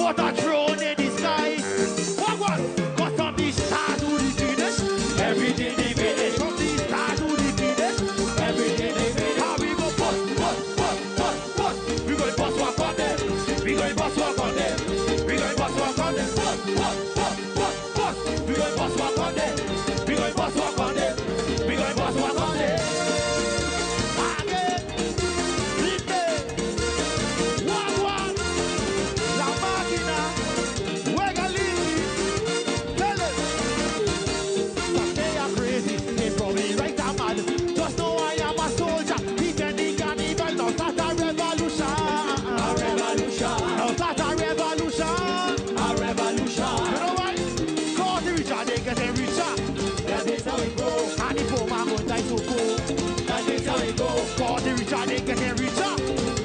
put a throne in the sky. What? Got from the star to the finish. Everything they finish. From the star to the finish. Everything they finish. How we go bust. We going bust walk on them. We going bust walk on them. We going bust walk on them. Bust. We going bust walk on them. We going bust walk on them. We going bust walk on them. God, the rich are they getting richer.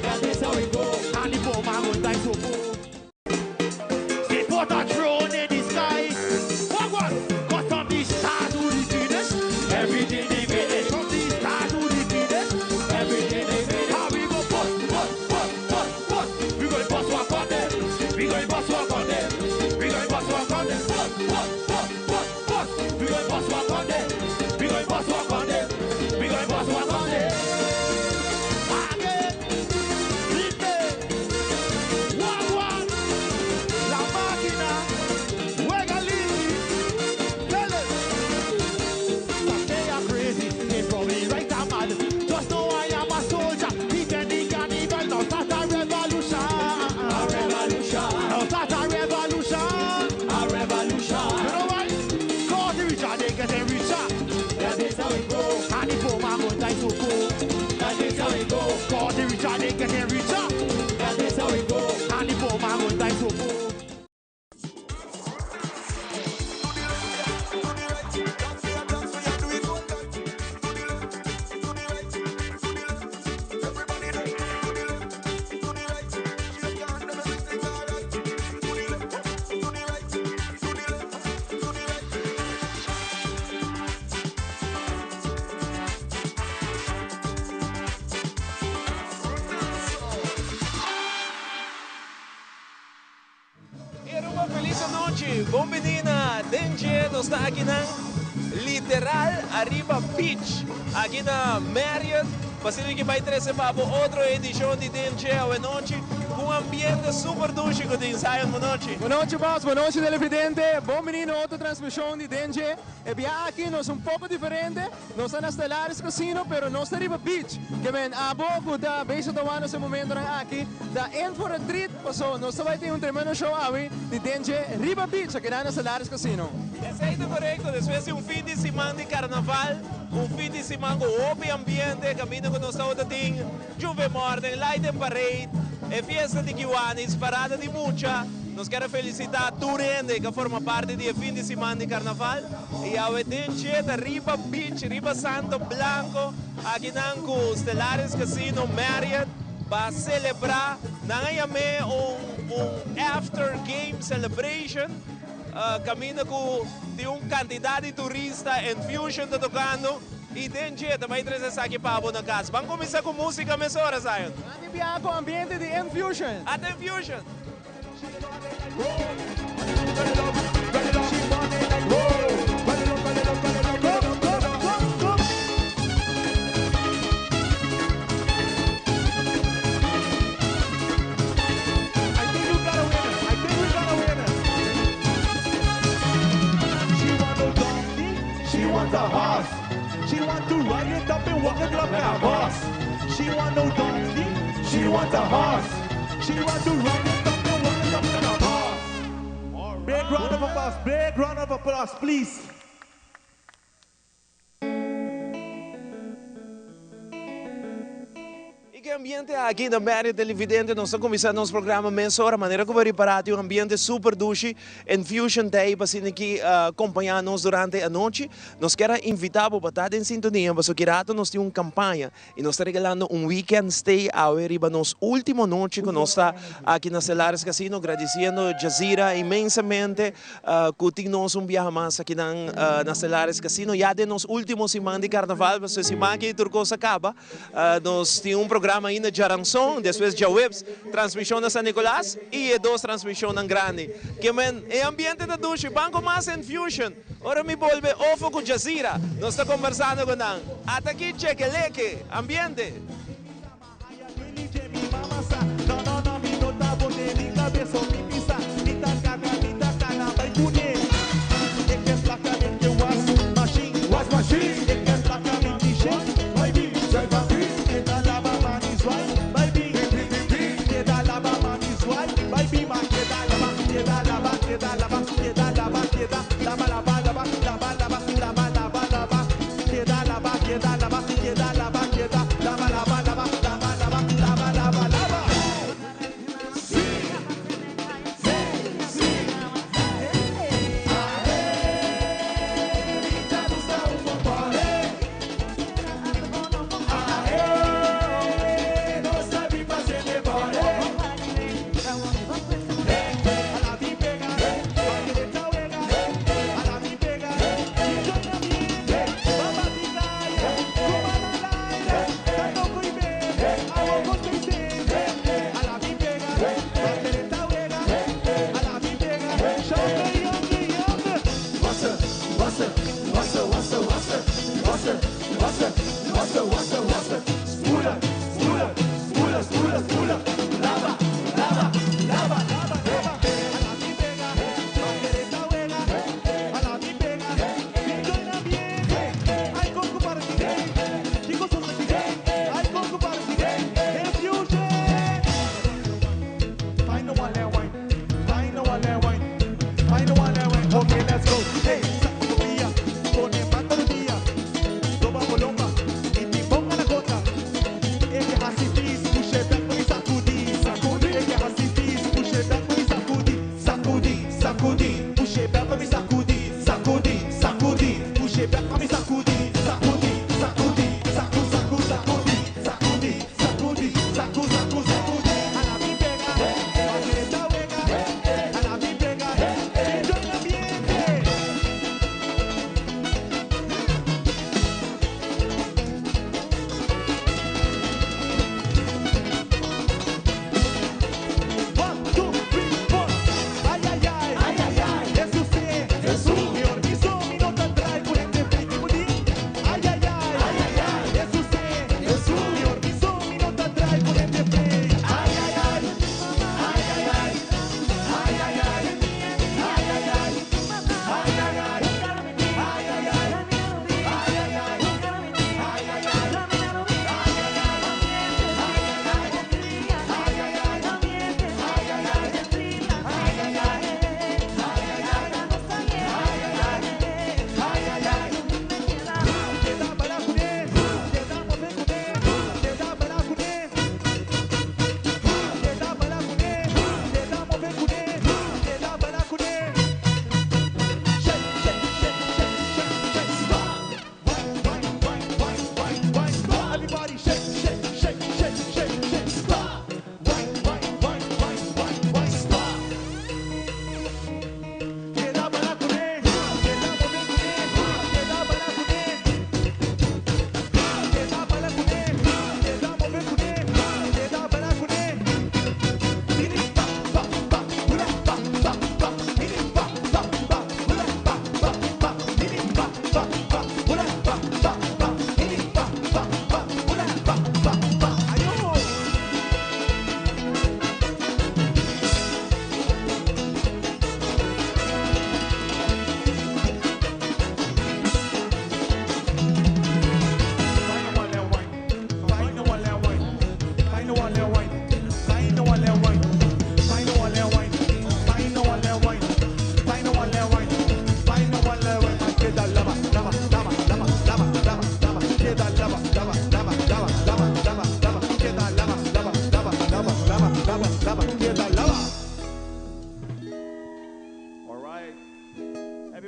That is how it go. And the poor man will die so poor. They put a throne in the sky. What? Got from the star to the finish. Everything they finish. From the star to the finish. Everything they finish. How we go bust. We going bust walk on them. We going bust walk on them. We going bust walk on them. Bust. We going bust walk on them. We going bust walk on them. We going bust walk on them. God, the rich are they getting richer. That is how it go. And the poor man will die so poor. Bombinina, Denje, nos está aqui na literal Arriba Beach, aqui na Marriott. Facilmente que vai trazer para outra edição de Denje hoje noite, com um ambiente super duche que tem Zion noite. Boa noite, boss. Boa noite, televidente. Bombinina, outra transmissão de Denje. E bem aqui nós um pouco diferente. Nós estamos na Stellaris Casino, pero nós estamos Arriba Beach. Que vem a pouco da base do ano nesse momento aqui, da In for a Treat. So, nós vai ter tremendo show aí de Denje Arriba Beach, aqui na Stellaris Casino. Exato, correto. Depois de fim de semana de carnaval, fim de semana com open ambiente, caminho que nós estamos tendo, Juve Morning, Light and Parade, e fiesta de Kiwanis, parada de Mucha. Nós queremos felicitar Turende, que forma parte do fim de semana de carnaval, e ao Denje da Riba Beach, Riba Santo Blanco, aqui na Stellaris Casino Marriott, para celebrar, after game celebration, caminho com de quantidade de turista em Fusion tá tocando e Denje também traz aqui para a casa. Vamos começar com música nessa hora, Zion. Vamos com o ambiente de Infusion. Até Infusion. A horse. She want to ride it up and walk it like a boss. She want no donkey. She want a horse. She want to ride it up and walk it up like a boss. Big round of applause. Big round of applause, please. Que ambiente aqui na Marriott televidente, nós estamos começando nosso programa meia hora, maneira como reparar, um ambiente super duche, Infusion Day, para que acompanhar-nos durante a noite. Nós queremos invitar para estar em sintonia, porque nós temos uma campanha e nós estamos regalando um weekend stay ao arriba nossa última noite que nós está aqui na Stellaris Casino, agradecendo Jazeera imensamente que temos viagem mais aqui na Stellaris Casino. Já de nos últimos semana de carnaval, porque semana que a turcosa acaba, nós temos programa programa ainda de Aranção, depois de Webs, transmissão na San Nicolás e dois transmissão na Grande. Que men, é ambiente da ducha, banco mais em Fusion. Ora me volve ofo com Jazeera. Nós estamos conversando com nang. Até aqui cheque ambiente.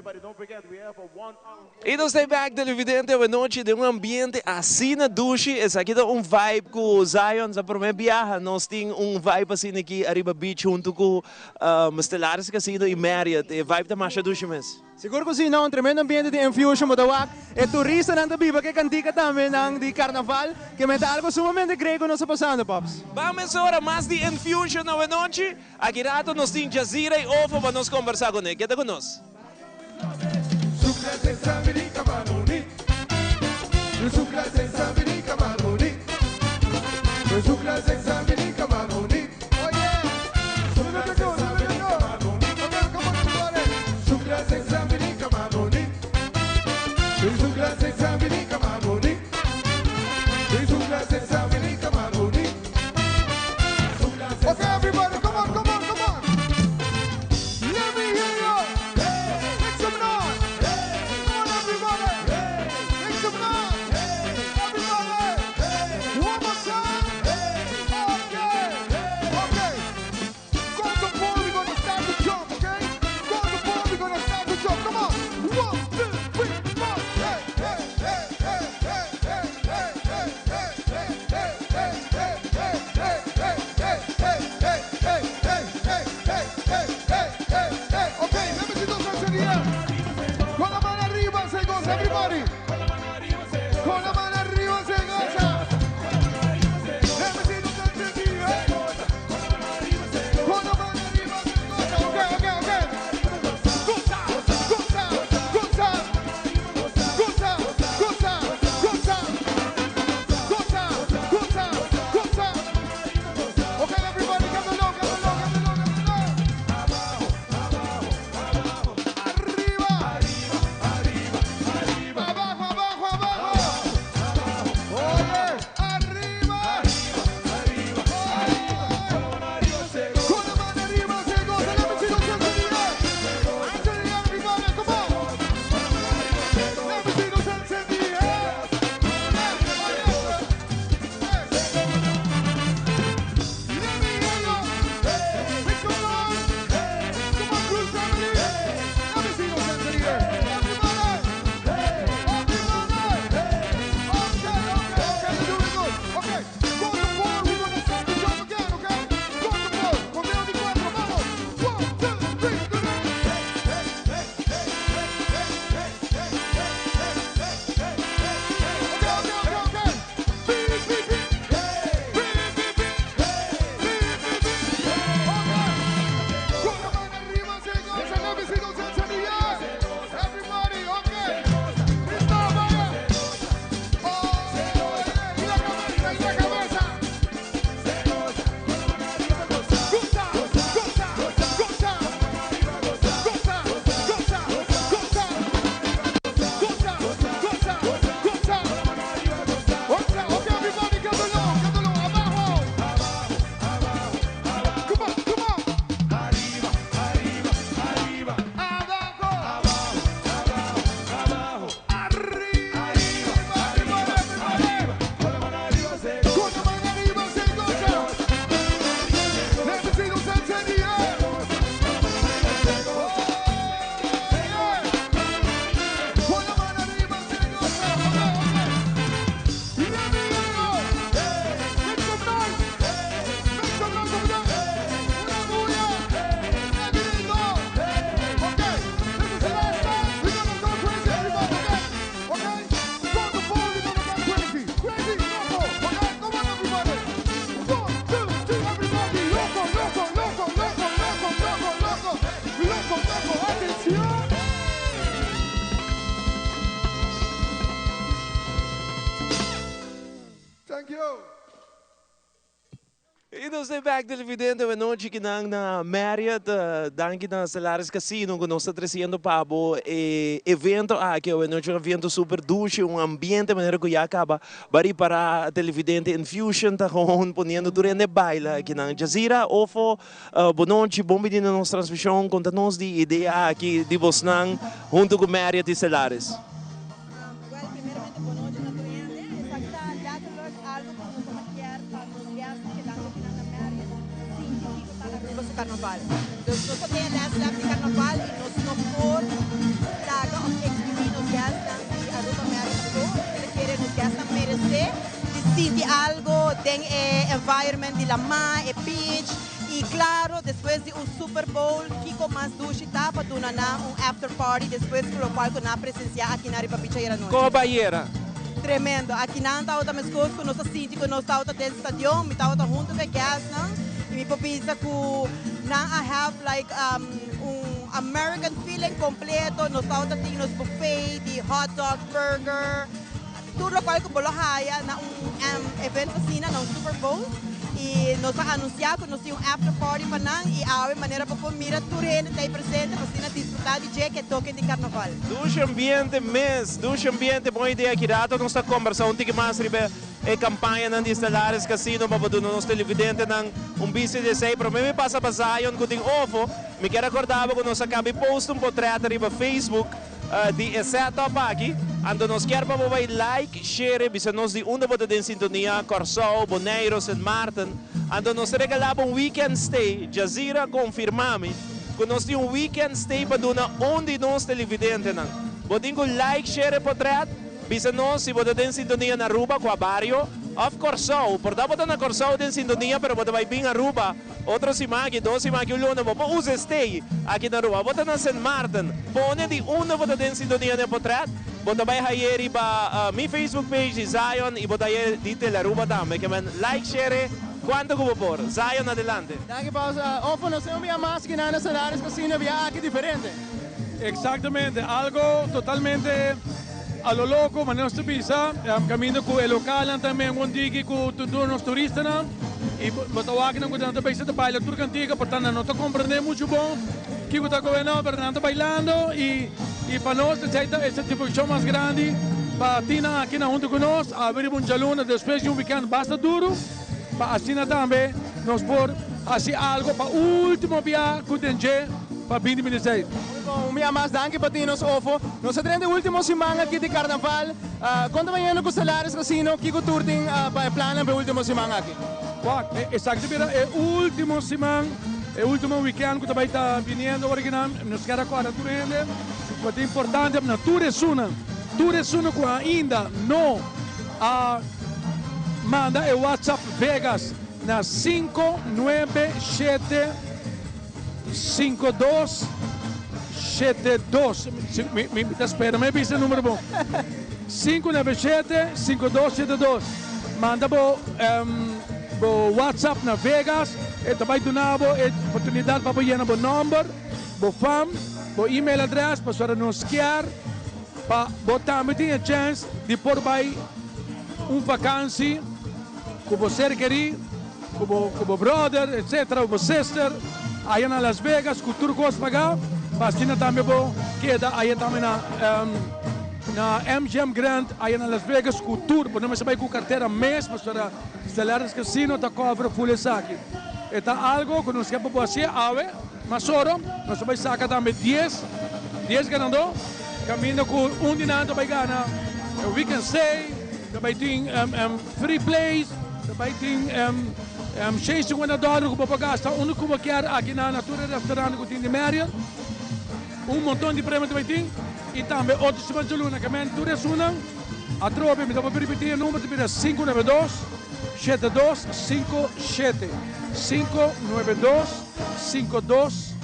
everybody, don't forget, we have a 1 hour. E nós estamos back televidente uma noite de um ambiente assim na duche. Essa aqui dá vibe com Zion. Sa primeira viagem, nós temos vibe assim aqui arriba beach junto com Stellaris Casino e Marriott. E vibe da marcha duche mesmo. Siguro que sim, um tremendo ambiente de infusion mo dawak. E turista nang tabiba que cantica também ng di carnaval, que meta algo sumamente grego não se passando, Pops. Vamos agora mais de Infusion na noite. Aqui rato nós temos Jazira e Ofo para nós conversar com ele. Queda com nós. Okay, everybody, come on, come on, come on. Let me hear you. Make some noise. Come on, everybody. Make some noise. Everybody. One more time. Okay. Okay. Go on the floor, we're going to start to jump, okay? Go on the floor, we're going to start to jump. Come on. 1, 2, 3, 4. Hey, hey, hey, hey, hey, hey, hey, hey, hey, hey, hey, hey, hey, hey, hey. Okay, let me see those hands in the air. Con la mano arriba se goza, everybody. Con la mano arriba se goza. Let me see those hands in the air. Con la mano arriba se goza. Okay, okay, okay. Goza, goza, goza. Goza, goza, goza. Goza, goza, goza. Okay, everybody, get along, get along, get along, get along. Arriba, abajo, abajo, abajo. Oye, arriba, con la mano arriba se goza. Let me see those hands in the air. Hands in the air, everybody, come on. Let me see those hands in the air. Let me hear you. Make some noise. Come on, Cruise family. Let me see those hands in the air. Everybody. Everybody. Okay, you're doing good. Okay, go on the floor. We're going to start to jump again, okay? Go on the floor. Conteo de 4, vamos. 1, 2, 3, go down. Okay. Beep, beep, beep. Beep, beep, beep. Con la mano arriba se goza, let me see those hands in the air. Everybody, okay. Listo, vaya. Y la cabeza, y la cabeza. Goza, goza, goza, goza. Goza, goza, goza. Goza, goza, goza. Okay, everybody, get along, abajo. Come on, come on. Abajo, arriba, everybody. Con la mano arriba se goza. Let me see those hands in the air. Con la mano arriba se goza. Okay. Let me hear you. Make some noise. Make some noise over there. Una bulla. Let me know. Okay, this is the last time. We're gonna go crazy, everybody. Okay? Go on the floor, we're gonna go crazy. Crazy, loco. Okay, come on, everybody. 1, 2, 3, everybody. Loco, loco, loco, loco, loco, loco, loco. Loco, loco, atención. Thank you. E nós estamos back televidente uma noite que na Marriott, daqui na Stellaris Casino, que nós estamos trazendo para o evento aqui, uma noite um evento super duche, um ambiente, maneira que já acaba, para a televidente Infusion, tá com ponendo durante baile aqui na Jazira, Ofo, boa noite, bom dia na nossa transmissão, conta-nos de ideia aqui de Bosnan, junto com Marriott e Stellaris. Well, primeramente, buon oggi a cliente. Esakta lahat algo kung sa makyar, pag-gas, kailangan pinang na Marriott. Hindi ko talaga. carnaval. Dus nós temos lesslap de carnaval e nós não por laga of exibir nos gastam de Aruba America que querem nos gastam merecer de sentir algo, tem environment de lama, beach. E claro, depois de Super Bowl, Kiko mais duche tá para donar after party, depois pelo qual eu na presenciar aqui na Ripa Bicha noite. Qual Bahiera? Tremendo. Aqui não está outra coisas que nós sentimos que nós está outra desse estadião, me está outra junto com gas, não? E me pensa que não have like American feeling completo, nós está outra tem nos buffet, de hot dog, burger, tudo o qual que bolo haya na evento assim na Super Bowl. E nós vamos anunciar que nós temos after party para nós e a maneira para mira tudo ele está presente para desfrutar de dia que toque de carnaval. Duche ambiente mês, duche ambiente boa ideia aqui dato nós está conversando um pouco mais sobre a campanha de Stellaris Casino para poder nós televidente nang bici de sei, para mim passa para Zion que tem ofo, me quero acordar que nós acabei post portrait riba Facebook de setup aqui, ando nós quer para vai like, share, bisa nós de onda para den sintonia Corsao, Bonaire, St. Martin, ando nós regalava weekend stay, Jazeera confirmami, que nós temos weekend stay para donar onde nós televidente nang. Botinho like, share portrait, bisa nós se botar den sintonia na Aruba com a barrio, of Corsao, por dar botar na Corsao den sintonia, pero botar vai bem Aruba, outro simagi, dois simagi ulona, botar usa stay aqui na Aruba, botar na St. Martin, pone de onda botar den sintonia na portrait, botar vai hayeri ba mi Facebook page de Zion e botar aí de Aruba também, que man like, share, quanto que por Zion adelante. Danke pausa. Ofo, nós temos mais que na Stellaris Casino, via aqui diferente. Exactamente, algo totalmente a lo loco, mas não se pisa. Caminho com o local também, um dia com todos os turistas. E botar aqui na coisa da país da baila turca antiga, portanto não está compreendendo muito bom. Que está governando, Fernando bailando e para nós essa tipo de show mais grande para Tina aqui na junto com nós, abrir um jaluna depois de weekend basta duro, para assim também nós por assim algo para o último dia com o DNG para 2026. Bom, minha mais danke para ti nos ofo. Nós temos a última semana aqui de carnaval. Quando vai com Stellaris Casino, que tour tem para plano para a última semana aqui? Exatamente, é o último semana, é o último weekend que vai estar vindo original. Nós queremos agora tudo ainda. Mas é importante, na tour é uma que ainda não manda o WhatsApp Vegas na 597 5272. Espera, me pisa o número bom. 597 5272. Manda o WhatsApp na Vegas. E também donar a oportunidade para ir o número, o fam, o email address para nos quer para botar a chance de por vai vacância com você querer, com o brother, etc., com o sister. Aí na Las Vegas, com tudo que você pagar, Bastina também queda aí também na MGM Grand, aí na Las Vegas, com tour, porque não vai com carteira mês, para Stellaris Casino, tá cobre full aqui. Então algo que nós queremos fazer, mas só nós vamos sacar também 10 ganhando, caminho com dinado vai ganhar, we can say, também tem free plays, também tem $650 que vou pagar, está único que eu quero aqui na Natura Restaurante que tem de Marion, montão de prêmios também tem, e também outros semanas de luna, que é tudo é uma, a tropa, me dá para repetir o número, 592 7257 592 52.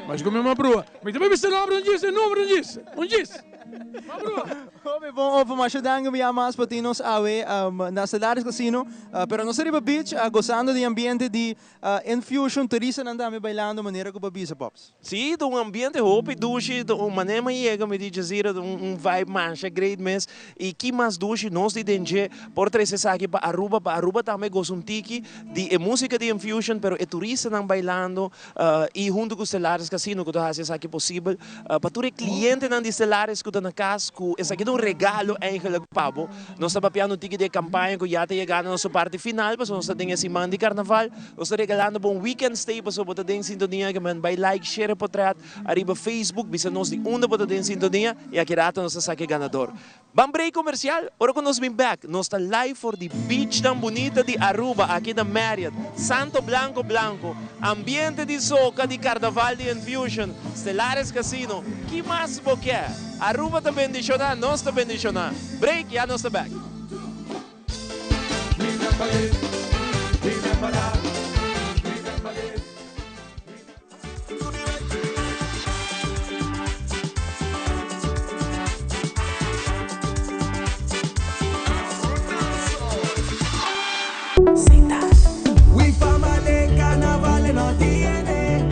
Mas como é uma brua? Mas também você não abre número não disse. Uma brua. Bom, mas danke minha mais para ti nos na Stellaris Casino, pero nós Riba Beach, gozando de ambiente de infusion, turista andando bailando maneira que babisa pops. Sim, um ambiente hope, duche, uma maneira chega me de Jazeera, vibe mancha, great mess, e que mais duche nós de DNG, por três aqui para Aruba também gosta tiki de música de infusion, pero é turista não bailando, e junto com Stellaris Casino que tu fazes aqui possível, para tu cliente não de Stellaris que tu na casa, essa aqui é um regalo eigenlijk, Pabo. Nós estamos papiando um ticket de campanha que já está chegando na nossa parte final, mas nós estamos em semana de carnaval. Nós estamos regalando um weekend stay, para você ter em sintonia, que man vai like, share o portrait, arriba Facebook, bisa nós de onda para ter em sintonia, e aqui rato nós saque ganador. Vamos break comercial, ora que nós vem back, nós está live for the beach tão bonita de Aruba, aqui na Marriott, Santo Blanco Blanco, ambiente de soca, de carnaval de Infusion, Stellares Casino, que mais você quer? Aruba está bendicionar, nós está bendicionar. Break, já nós está back. We fama de carnaval no tiene.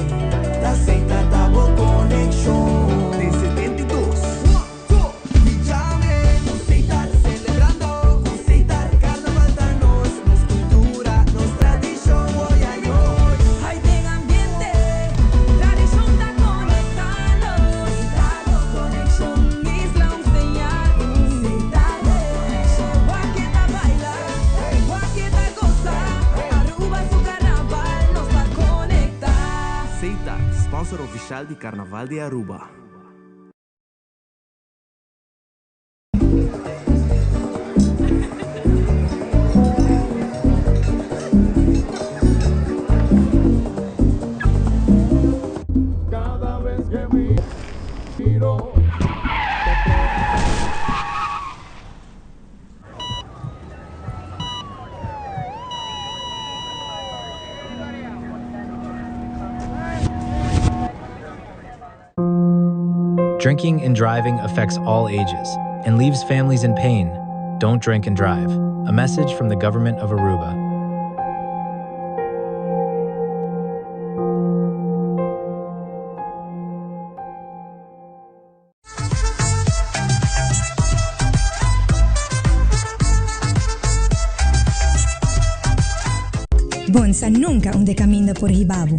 La Seita Tabo Connection de 72. We llamen, nos Seita celebrando. Nos Seita carnaval da nos cultura, nos tradición hoy a hoy. Hay buen ambiente, tradición está conectando. Seita Connection, Isla enseñar. Seita Connection, Guaqueta baila, Guaqueta goza. Aruba su carnaval nos va a conectar. Seita, sponsor oficial de Carnaval de Aruba. Cada vez que miro. Drinking and driving affects all ages and leaves families in pain. Don't drink and drive. A message from the government of Aruba. Bonsa nunca onde caminha por Ribabu.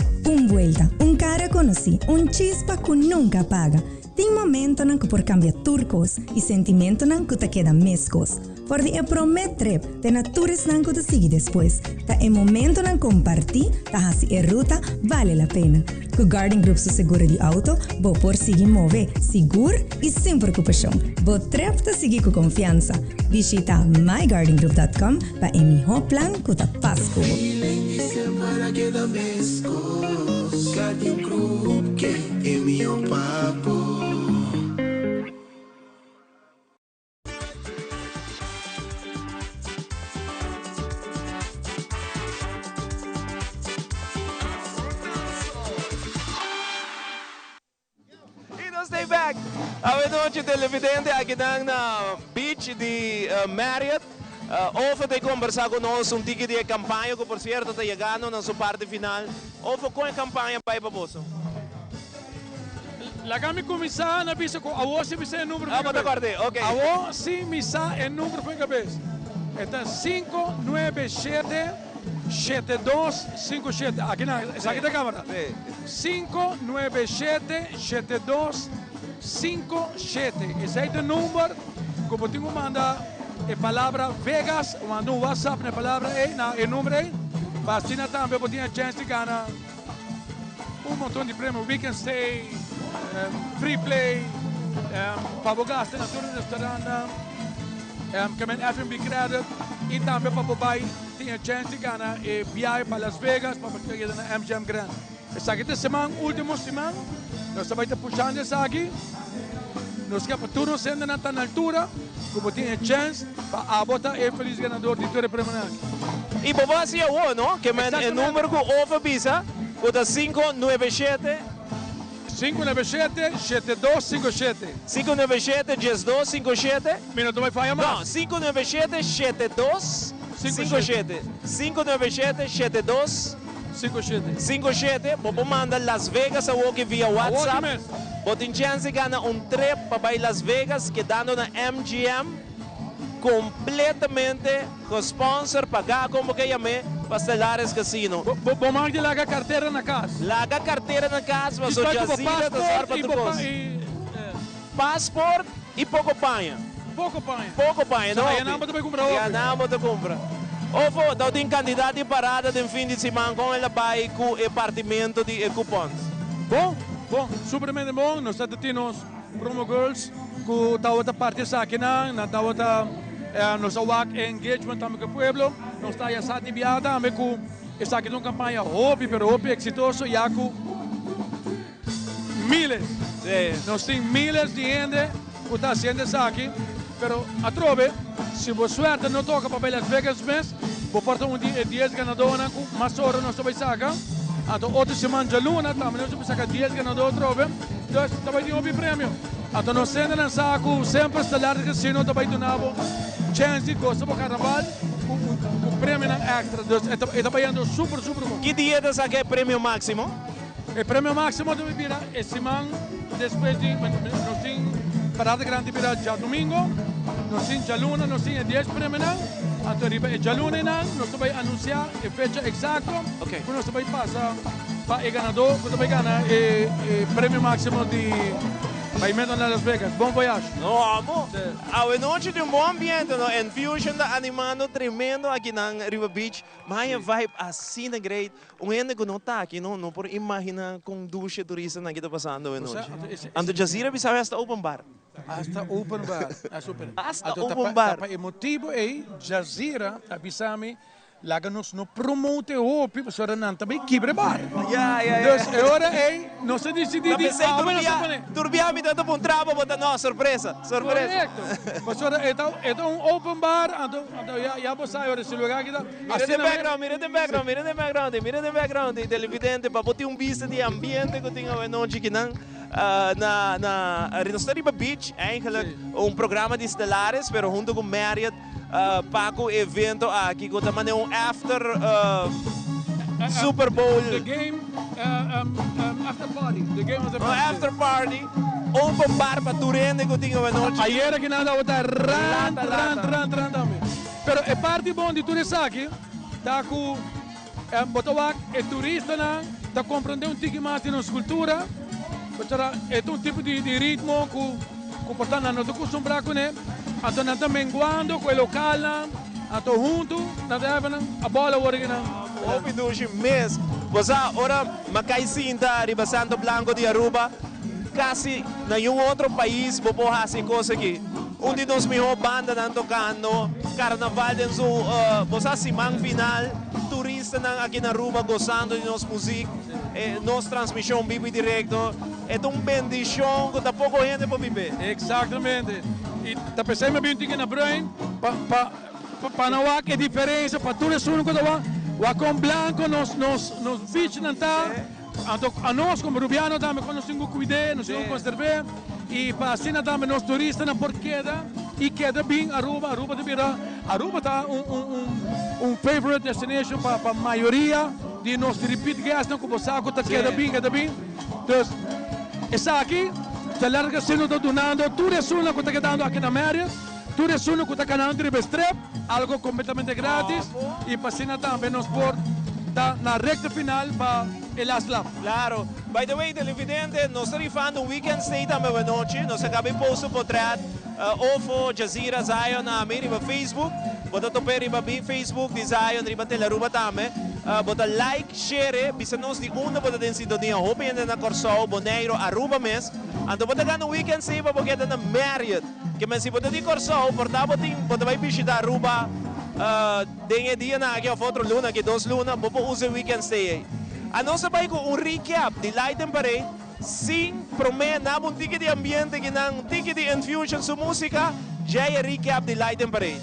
Vuelta, cara conocí, chispa que nunca apaga. Tem momento nan que por cambiar turcos e sentimento nan que te queda mescos. Por de promet trip, de naturas nan que te sigue después. Ta é momento nan compartir, ta hasi ruta vale la pena. Com Garden Group su seguro de auto, bo por seguir mover, seguro e sem preocupação. Bo trip ta seguir com confiança. Visita mygardengroup.com para o melhor plan que ta paz como. Garden Group, que é meu papo. Stay back. A noite televidente aqui na beach de Marriott. Of de conversar conosco ticket de campanha que por certo está chegando na sua parte final. Of com a campanha para Baboso. La kami começar na pista com a você me o número. Ah, mas acordei, ok. A você me o número foi cabeça. Então 597 7257. Aqui na, essa aqui da câmera. 597 7257. Esse é o número que eu tenho que mandar a palavra Vegas, manda um WhatsApp na palavra na o número aí. Para assim também eu tinha chance de ganhar montão de prêmios, weekend stay, free play, pavogaste na turno restaurante, também F&B credit e também para papai tinha chance de ganhar viagem para Las Vegas para chegar na MGM Grand. Essa aqui é semana, última semana, nós vamos estar puxando essa aqui. Nós queremos turno sendo na altura, como tinha chance para botar o feliz ganador de todo o prêmio. E para você é o não? Que é o número que o visa, o da 597 597 7257. 597 7257. Minuto vai falhar mais. Não, 597 7257. 597 7257. Vou mandar Las Vegas a Woki via WhatsApp. Vou ter chance de ganhar trip para Las Vegas que dando na MGM completamente com sponsor pagar como que chamei para Stellares Casino. Vou mandar lá a carteira na casa. Larga a carteira na casa, mas o Jazira da Sarpa do Gosto. Passport e pouco panha. pouco pães. Pouco pão, não? Aí não também comprar E não pode comprar. Ovo, então tem candidato de parada de fim de semana com ele vai com o partimento de cupons. Bom, supermente bom. Nós temos promo girls que tá outra parte aqui na tá outra nossa work engagement também com o pueblo. Nós está aí a biada também com essa aqui uma campanha hobby, pero hobby exitoso e com miles. Nós temos miles de gente que está fazendo isso aqui. Pero a trove, se você suerte não toca para Las Vegas mês, vou portar 10 ganadores com mais hora nós vai sacar. Então outra semana de luna também nós vamos sacar 10 ganadores trove. Então também tem um prêmio. Então nós sendo na saco sempre estelar que se não também donavo chance de coisa para carnaval com prêmio extra. Então é também super bom. Que dia de sacar prêmio máximo? O prêmio máximo do Ibira é semana depois de nós temos parada grande para já domingo, nós temos já luna, nós temos 10 prêmios, então já luna nós vamos anunciar a fecha exata, nós vamos passar para o ganador, que vai ganhar o prêmio máximo de pagamento na Las Vegas. Bom viagem. Vamos. A noite de um bom ambiente, no? Infusion está animando tremendo aqui na River Beach. Mas a vibe assim de great. Um gente que não está aqui, não pode imaginar com ducha turista que está passando a noite. Ando Jazeera bisa hasta open bar. Hasta open bar. Hasta open bar. O motivo é Jazeera, avisame, Laganos no promote o people so não também quebre bar. Então, agora não se decide de turbiami tanto para um trabalho, botar não, surpresa. Correto. Mas agora é um open bar, então já você agora se lugar aqui. Mira the background, televidente para botar vista de ambiente que tem a noite que não na River Beach, eigenlijk programa de estelares, pero junto com Marriott Paco evento aqui que também after Super Bowl. The game after party. The game of the after party. Open bar para turende que tinha a noite. Ayer aqui nada outra ran também. Pero é parte bom de tudo isso aqui. Tá com botawak é turista na, tá compreendendo um tique mais de nossa cultura. É um tipo de ritmo que portanto não tô acostumado com ele. Então nós também menguando com o local, então junto, nós devemos a bola original. Ouvi duche mês, você ora macai cinta riba Santo Blanco de Aruba, quase nenhum outro país vou pôr assim coisa aqui. Onde nós melhor banda não tocando, carnaval dentro, você simang final, turista aqui na Aruba gostando de nossa música, nossa transmissão vivo e direto, é uma bendição que tá pouco gente para viver. Exatamente. E tá pensando bem que na Brain, para não há que diferença, para tudo isso que o com branco nos beach não tá, a nós como rubiano também nós temos que cuidar, nós temos que conservar e para assim também nós turistas não por queda e queda bem Aruba de Bira, Aruba tá favorite destination para a maioria de nós repeat guests não como saco tá queda bem, então essa aqui se larga sendo donando tudo isso que está quedando aqui na Marriott, tudo isso que está quedando River Strip, algo completamente grátis e para cima também nos por na recta final para el Aslap. Claro. By the way, televidente, nós estamos rifando um weekend stay também à noite, nós acabamos de postar portrait, Ofo, Jazeera, Zion na Riba Facebook, bota tope riba Facebook de Zion, riba Telaruba também, bota like, share, bisa nós de uma bota den sintonia, hope ainda na Corsol, Boneiro, Aruba mes, então bota ganhar um weekend stay para porque na Marriott, que mas se bota de Corsol, bota vai visitar Aruba, dengue dia na aqui, outro luna, aqui 2 luna, bopo usa weekend stay. A nossa vai com um recap de Light and Parade, sim, promete na um ticket de ambiente que não ticket de infusion sua música, já é recap de Light and Parade.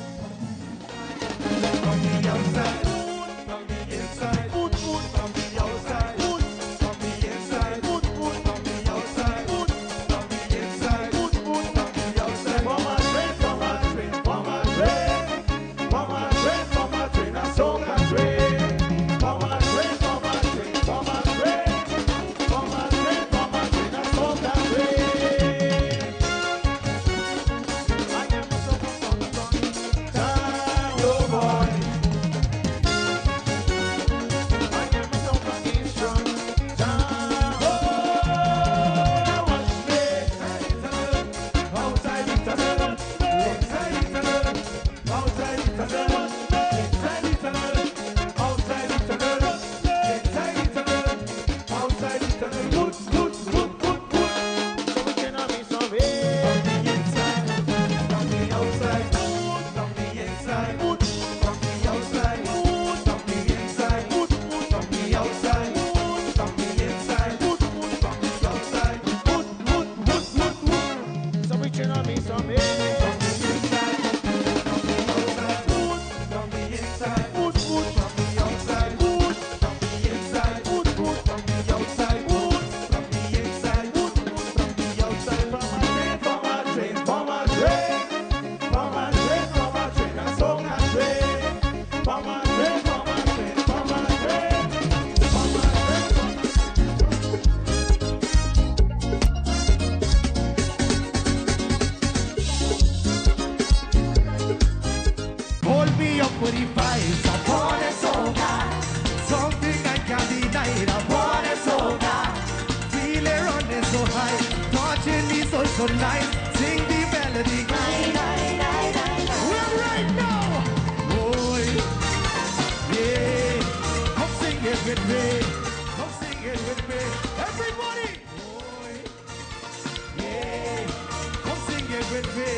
Hold me up with the vibes, I want it so bad. Something I can't deny, I want it so bad. Feel it running so high, touching me so nice. Sing the melody. We're right now. Boy, yeah, come sing it with me. Come sing it with me. Everybody. Boy, yeah, come sing it with me.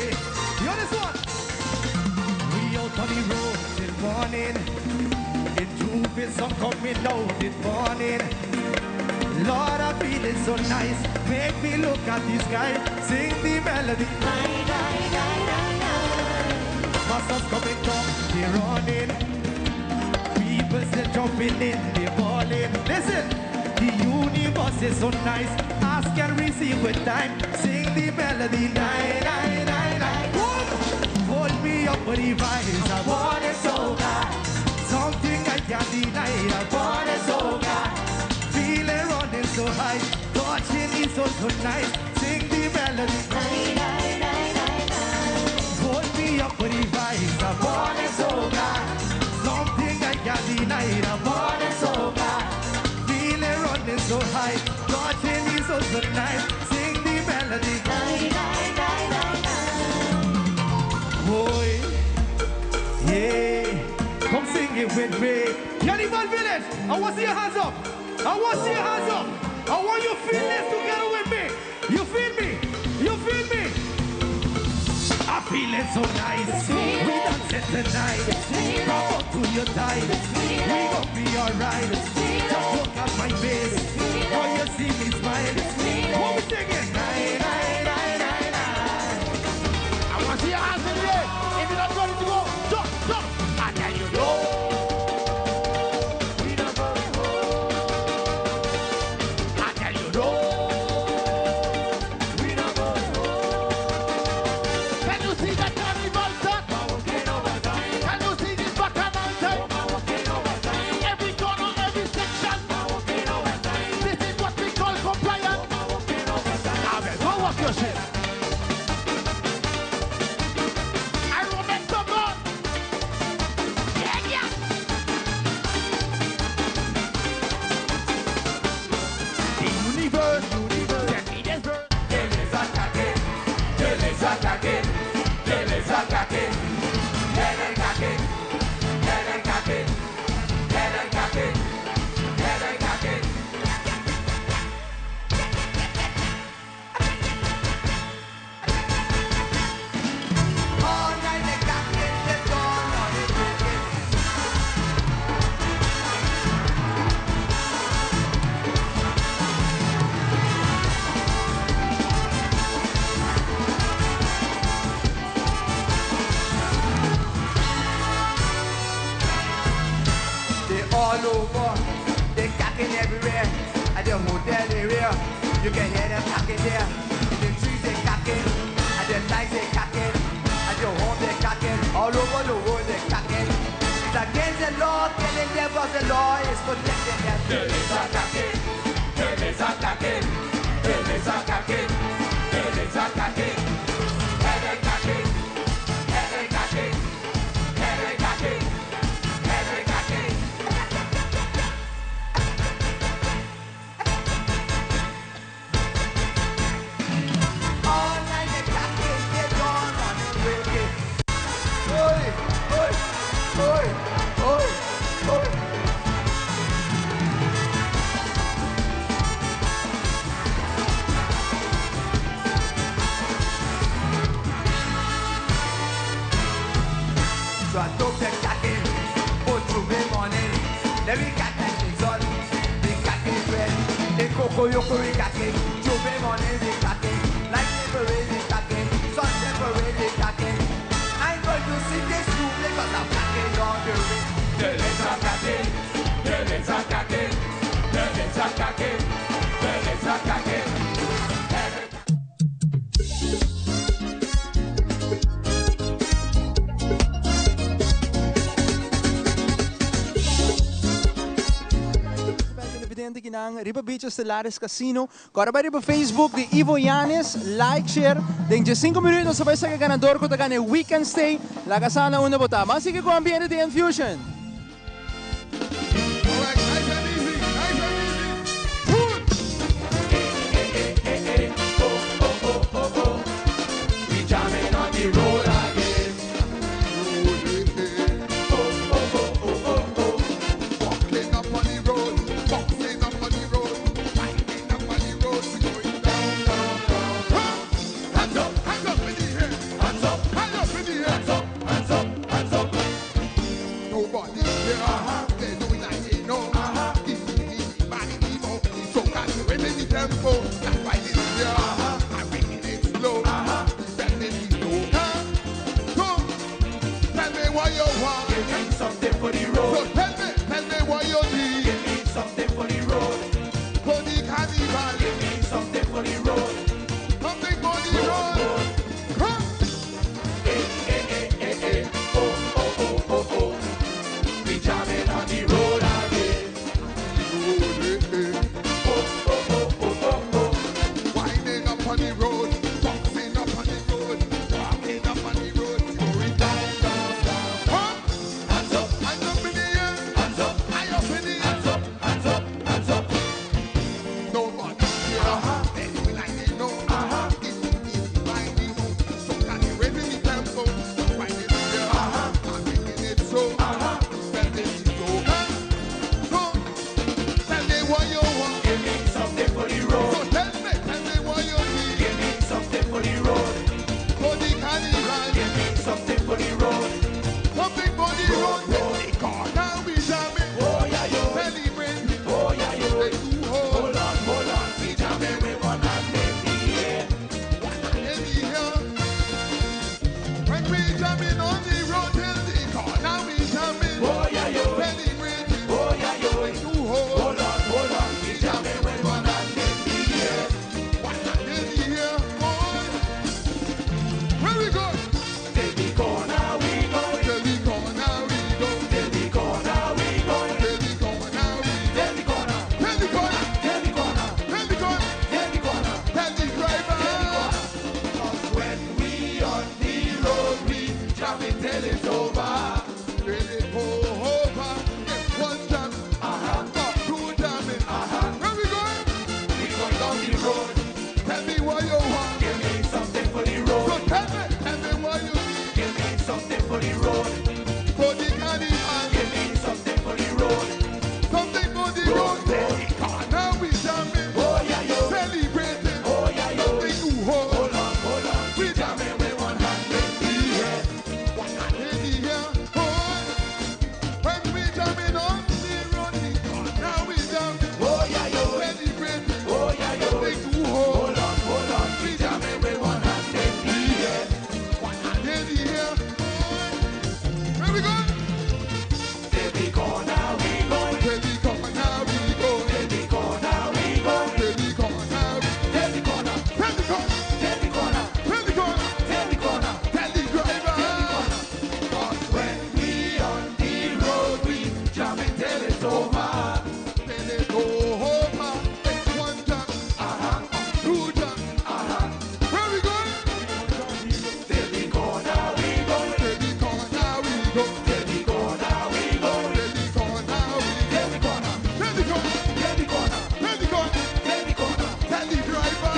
You know this one? We out on the road till morning. The truth is I'm coming out this morning. Lord, I feel it so nice. Make me look at the sky. Sing the melody. Masters coming down, they're running. People still jumping in, they're falling. Listen, the universe is so nice. Ask and receive with time. Sing the melody. Hold me up with the vibes, I want it so bad. Something I can't deny, I want it so bad. Feel it running so high, touching me so nice. Sing the melody. Hold me up with the vibes, I want it so bad. Something I can't deny, I want it so bad. Feel it running so high, touching me so nice. Sing the melody. Boy, yeah, come sing it with me. Cannibal Village, I want to see your hands up. I want to see your hands up. I want you to feel this together with me. You feel me? You feel me? I feel it so nice. We dance it tonight. Come up to your side. We gon' be alright. Just look at my face. Oh, you see me smile. What we singing? I see your hands in the air. If you're not ready to go, jump, jump. I tell you no. We not gonna go. I tell you no. We not gonna go. Can you see that carnival done? Can you see this bacchanal time? Every corner, every section. This is what we call compliance. I will go walk your shit. All over, they cacking everywhere. At the hotel area, you can hear them cacking there. In the trees they cacking, at the lights they cacking, at your home they cacking. All over the world they cacking. It's against the law, killing them, but the law is protecting them. They are cacking, they are cacking, they are cacking, they are cacking. Koyo Kuri Kake, Jube Morning is Kake, Lightning Parade is Kake, Sunset Parade is Kake. I'm going to sing this tune because I'm Kake on the ring. Deleza Kake, Deleza Kake, Deleza Kake, Deleza Kake. Kinang Riba Beach Stellaris Casino. Agora vai Riba Facebook de Ivo Yanes, like, share. Dentro de 5 minutos sabay sa ganador ko taga weekend stay. Laga sana una bota. Masige ko ambiente de Infusion. Alright, nice and easy, nice and easy. Good. We jamming on the road again. Walking up on the road, boxing up on the road, fighting up on the road, we going down, down, down. Hands up in the air, hands up in the air, hands up. Nobody here, they doing like they know. Easy, body, emo, so can't you in the tempo? That's why they here, I'm making it slow, bending it slow. Come, tell me what you want. Give me something for the road. So tell me what you need. Give me something for the road. For the carnival, Give me something for the road. something for the road. Come. We jamming on the road again. Winding up on the road, boxing up on the road, walking up on the road, going down, down, down. Come. Hands up, Hands up in the air, hands up, high up in the air. hands up, hands up, hands up. Nobody here, they do it like they know. Easy, winding up, so can you raise the tempo? Winding up here, I'm making it so. Bending it slow. So, tell me what you want. Give me something for the road. So tell me what you need. Give me something for the road. For the carnival, Give me something for the road. something for the road. The corner we jamming, Oh yeah, yo. celebrating. Oh yeah, yo. They do hold Hold on. We jamming with one hand in the air. in the air. When we jamming on the road, in the corner we jamming, Oh yeah, yo. celebrating. Oh yeah, yo. They do hold Hold on. We jamming with one hand in the air. in the air. Boy. Where we go? Till the corner we go. Till the corner we go. Till the corner we go. Till the corner we go. Till the corner. Till the corner. Till the corner. Till the corner. Till the corner. Tell the driver. Cause when we on the road, we jamming till it's over. Till it go over. Get one jam. Not two jamming. Where we going? We go down the road. Tell me what you want. Give me something for the So road. tell me what you need. Give me something for the road. For the carnival, Give me something for the road. something for the road. The corner we jamming, Oh yeah, yo. celebrating. Oh yeah, yo. Something to hold. Hold on. We jamming with one hand in the air. One hand in the air, boy. When we jamming on the road, the corner we jamming, Oh yeah, yo. celebrating. Oh yeah, yo. Something to hold. Hold on. We jamming with one hand in the air. One hand in the air, boy. Where we going? Till the corner we go. Till the corner we go. Till the corner we go. Till the corner we Till the corner. Till the corner. Till the corner. Till the corner. Till the corner. Tell the driver. Cause when we on the road, we jamming till it's over. Till it go over. It's one jam. Two jam. Where we going? Till the corner we go. Till the corner we go. Till the corner we go. Till the corner we go. Till the corner. Till the corner. Till the corner. Till the corner. Till the corner. Tell the driver.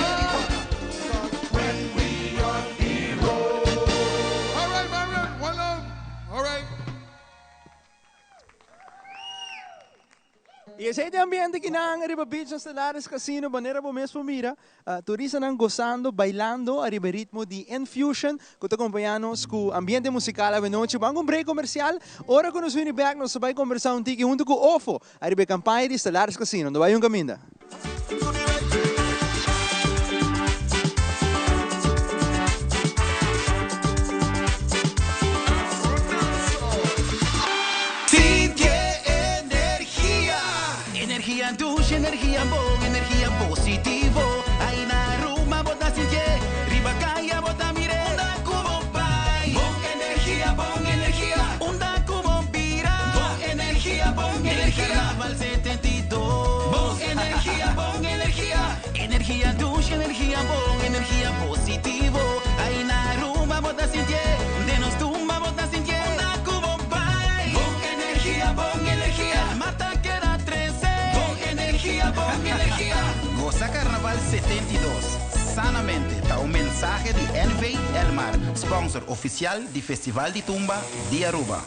When we on the road. All right, Marion. One love. All right. E esse aí é o ambiente que na Riba Beach Stellaris Casino, maneira bom mesmo mira, turistas nang gozando, bailando, arriba ritmo de Infusion, que te acompanhamos com ambiente musical a noite. Vamos um break comercial, ora que nos vem back, nós vai conversar um tiki junto com o Ofo, arriba campanha de Stellaris Casino, não vai um caminho. energia douce, energia bom, energia positivo. Aí na Aruba bota sentir, de nos tumba bota sentir. Una cubo pai, bom energia, mata que era 13. Bom energia, Goza Carnaval 72. Sanamente, está un mensaje de NV Elmar, sponsor oficial del Festival de Tumba de Aruba.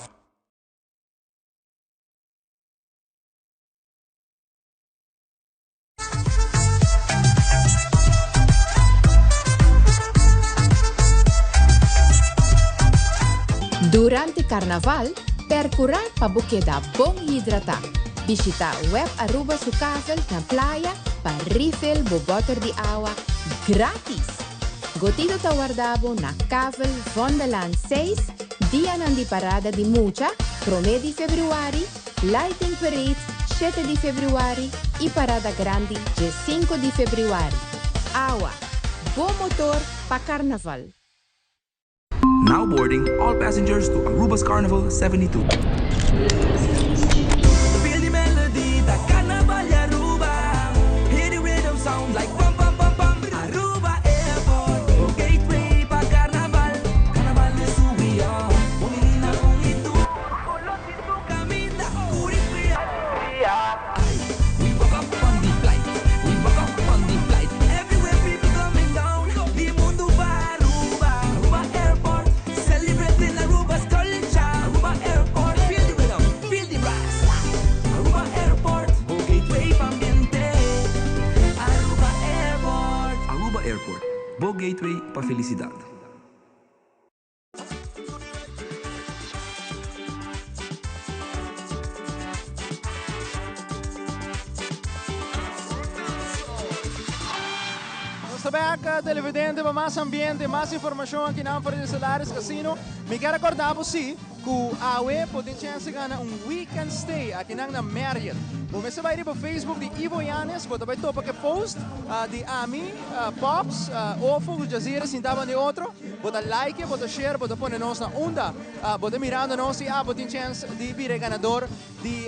Durante Carnaval, percurar para buqueda bom hidratar. Visita web Aruba Sucavel na playa para refill bo botter de água grátis. Gotido ta guardabo na Cavel Vondeland 6, dia de parada de Mucha, 1 de februari, Lighting Parade 7 de februari e parada grande de 5 de februari. Água, bom motor para Carnaval. Now boarding all passengers to Aruba's Carnival 72. Feel the melody, the Carnaval Aruba. Hear the rhythm sound like bum bum bum bum. Aruba Airport, gateway pa Carnaval. Carnaval de subia, bonina con itu. Colosito camina, curipia. We woke up on the flight, we woke up on the flight. Everywhere people coming down, the mundo va Aruba, Aruba Airport. Celebrating Aruba's culture, Aruba Airport. Feel the rhythm, feel the brass. Aruba Airport, o gateway pa ambiente. Aruba Airport. Aruba Airport, Bo Gateway pa felicidad. Back, televidente, para mais ambiente, mais informação aqui na Amparo de Solares Casino. Me quero acordar você que o AUE pode chance ganhar weekend stay aqui na Marriott. Você vai ir para o Facebook de Ivo Yanes, você vai topar que post de Ami, Pops, Ofo, o Jazeera, sintava de outro. Você like, você share, você põe nós na onda. Você mirando nós e você chance de vir ganador de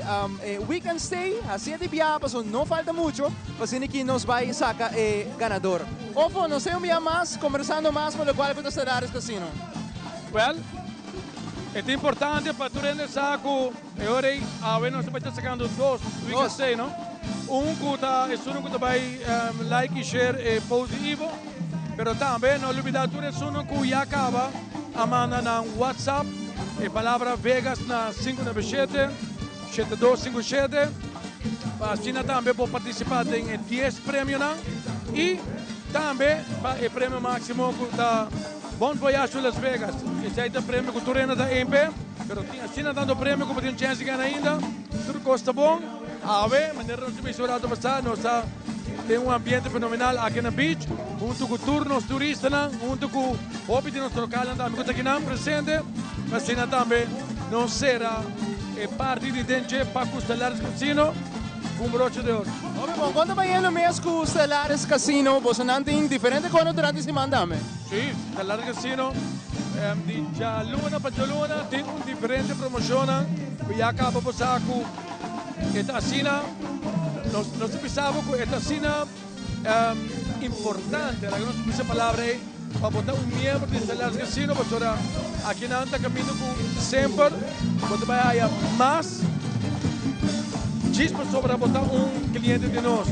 weekend stay. Assim de viajar, não falta muito, assim que nos vai sacar ganador. Ofo, não sei mais, conversando mais com o qual pode estar no casino. Well, é importante para tu render saco. E ora a ver nós estamos sacando dois weekend stay, não? Que vai like e share positivo, pero também não olvidar tu que já acaba a mandar na WhatsApp a palavra Vegas na 597 7257. Assim também pode participar em 10 prêmios e também o prêmio máximo da Bom Voyage Las Vegas. Esse é o prêmio que tu renda da MP, mas assim dando prêmio que tem chance de ganhar ainda. Tudo custa bom. A ver, maneira não se mistura do passado, nós tem ambiente fenomenal aqui na beach, junto com turnos turistas, junto com o hobby de nosso local, também que está aqui presente, mas assim também não será parte de dentro para o Stellaris Casino. Um broche de ouro. Bom, quando vai no mês com o Stellaris Casino, você não tem diferente quando durante a semana? Sim, Stellaris Casino, de Jaluna para Jaluna, tem diferente promoção, que já acaba por saco. Esta cena, nós pensávamos que esta cena importante, la que nos puse palavra para botar membro de Stellaris Casino, porque ahora aqui na anta caminho com sempre, você vai a mais chispa sobre botar cliente de nós.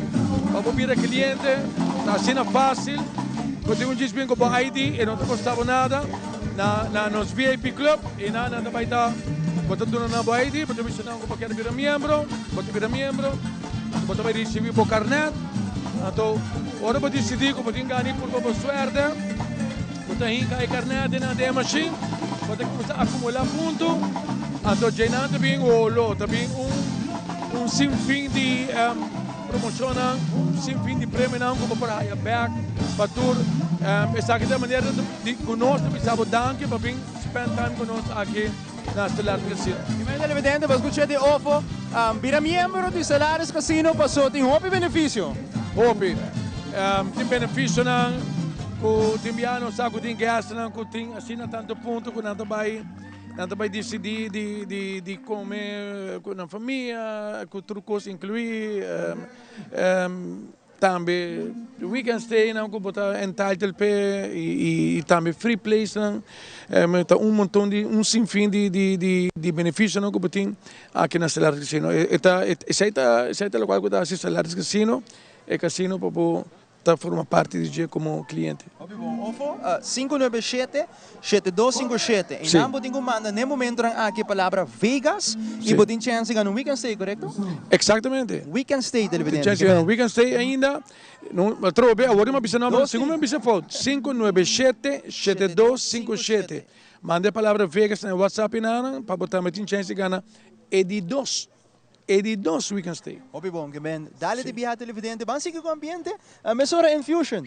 Para vir a cliente, a cena fácil, porque um chispa com o ID e não te custava nada, na nos VIP Club, e nada vai estar. Você tem uma ID, você vai ensinar como quer virar membro, você vira membro, você vai receber o carnet. Então, agora você decidir como tem ganho por sua sorte, você tem que carnet na de machine, você começa a acumular pontos. Então, já não tem também sinfim de promoção, sinfim de prêmio, como para a back, para tour. Essa aqui é a maneira de conosco, precisamos danke para vir spend time conosco aqui na Stellaris Casino. E bem, televidente, você escutou de Ofo, vira membro de Stellaris Casino, passou, tem hobby benefício? Hobby. Tem benefício, tem biano, saco, tem gasto, tem assim, tanto ponto, que não vai decidir de comer com a família, com trucos incluir, também weekend stay não como tá entitled pe e também free place não tá montão de sinfim de benefícios não como tem aqui na Stellaris Casino. Essa é a qual que tá Stellaris Casino e casino para tá forma parte de como cliente. Ofo 597-7257. Sim. Em ambos tem manda no momento aqui a palavra Vegas e botin chance ganhar um weekend stay, correto? Exatamente. Weekend stay televidente. Chance ganhar weekend stay ainda. Não, trobe, agora uma pista nova, segunda pista foto 597-7257. Mande a palavra Vegas no WhatsApp na para botar metin chance ganhar edidos weekend stay. Obi bom, que ben, dale de biha televidente, van sige com ambiente, a mesora Infusion.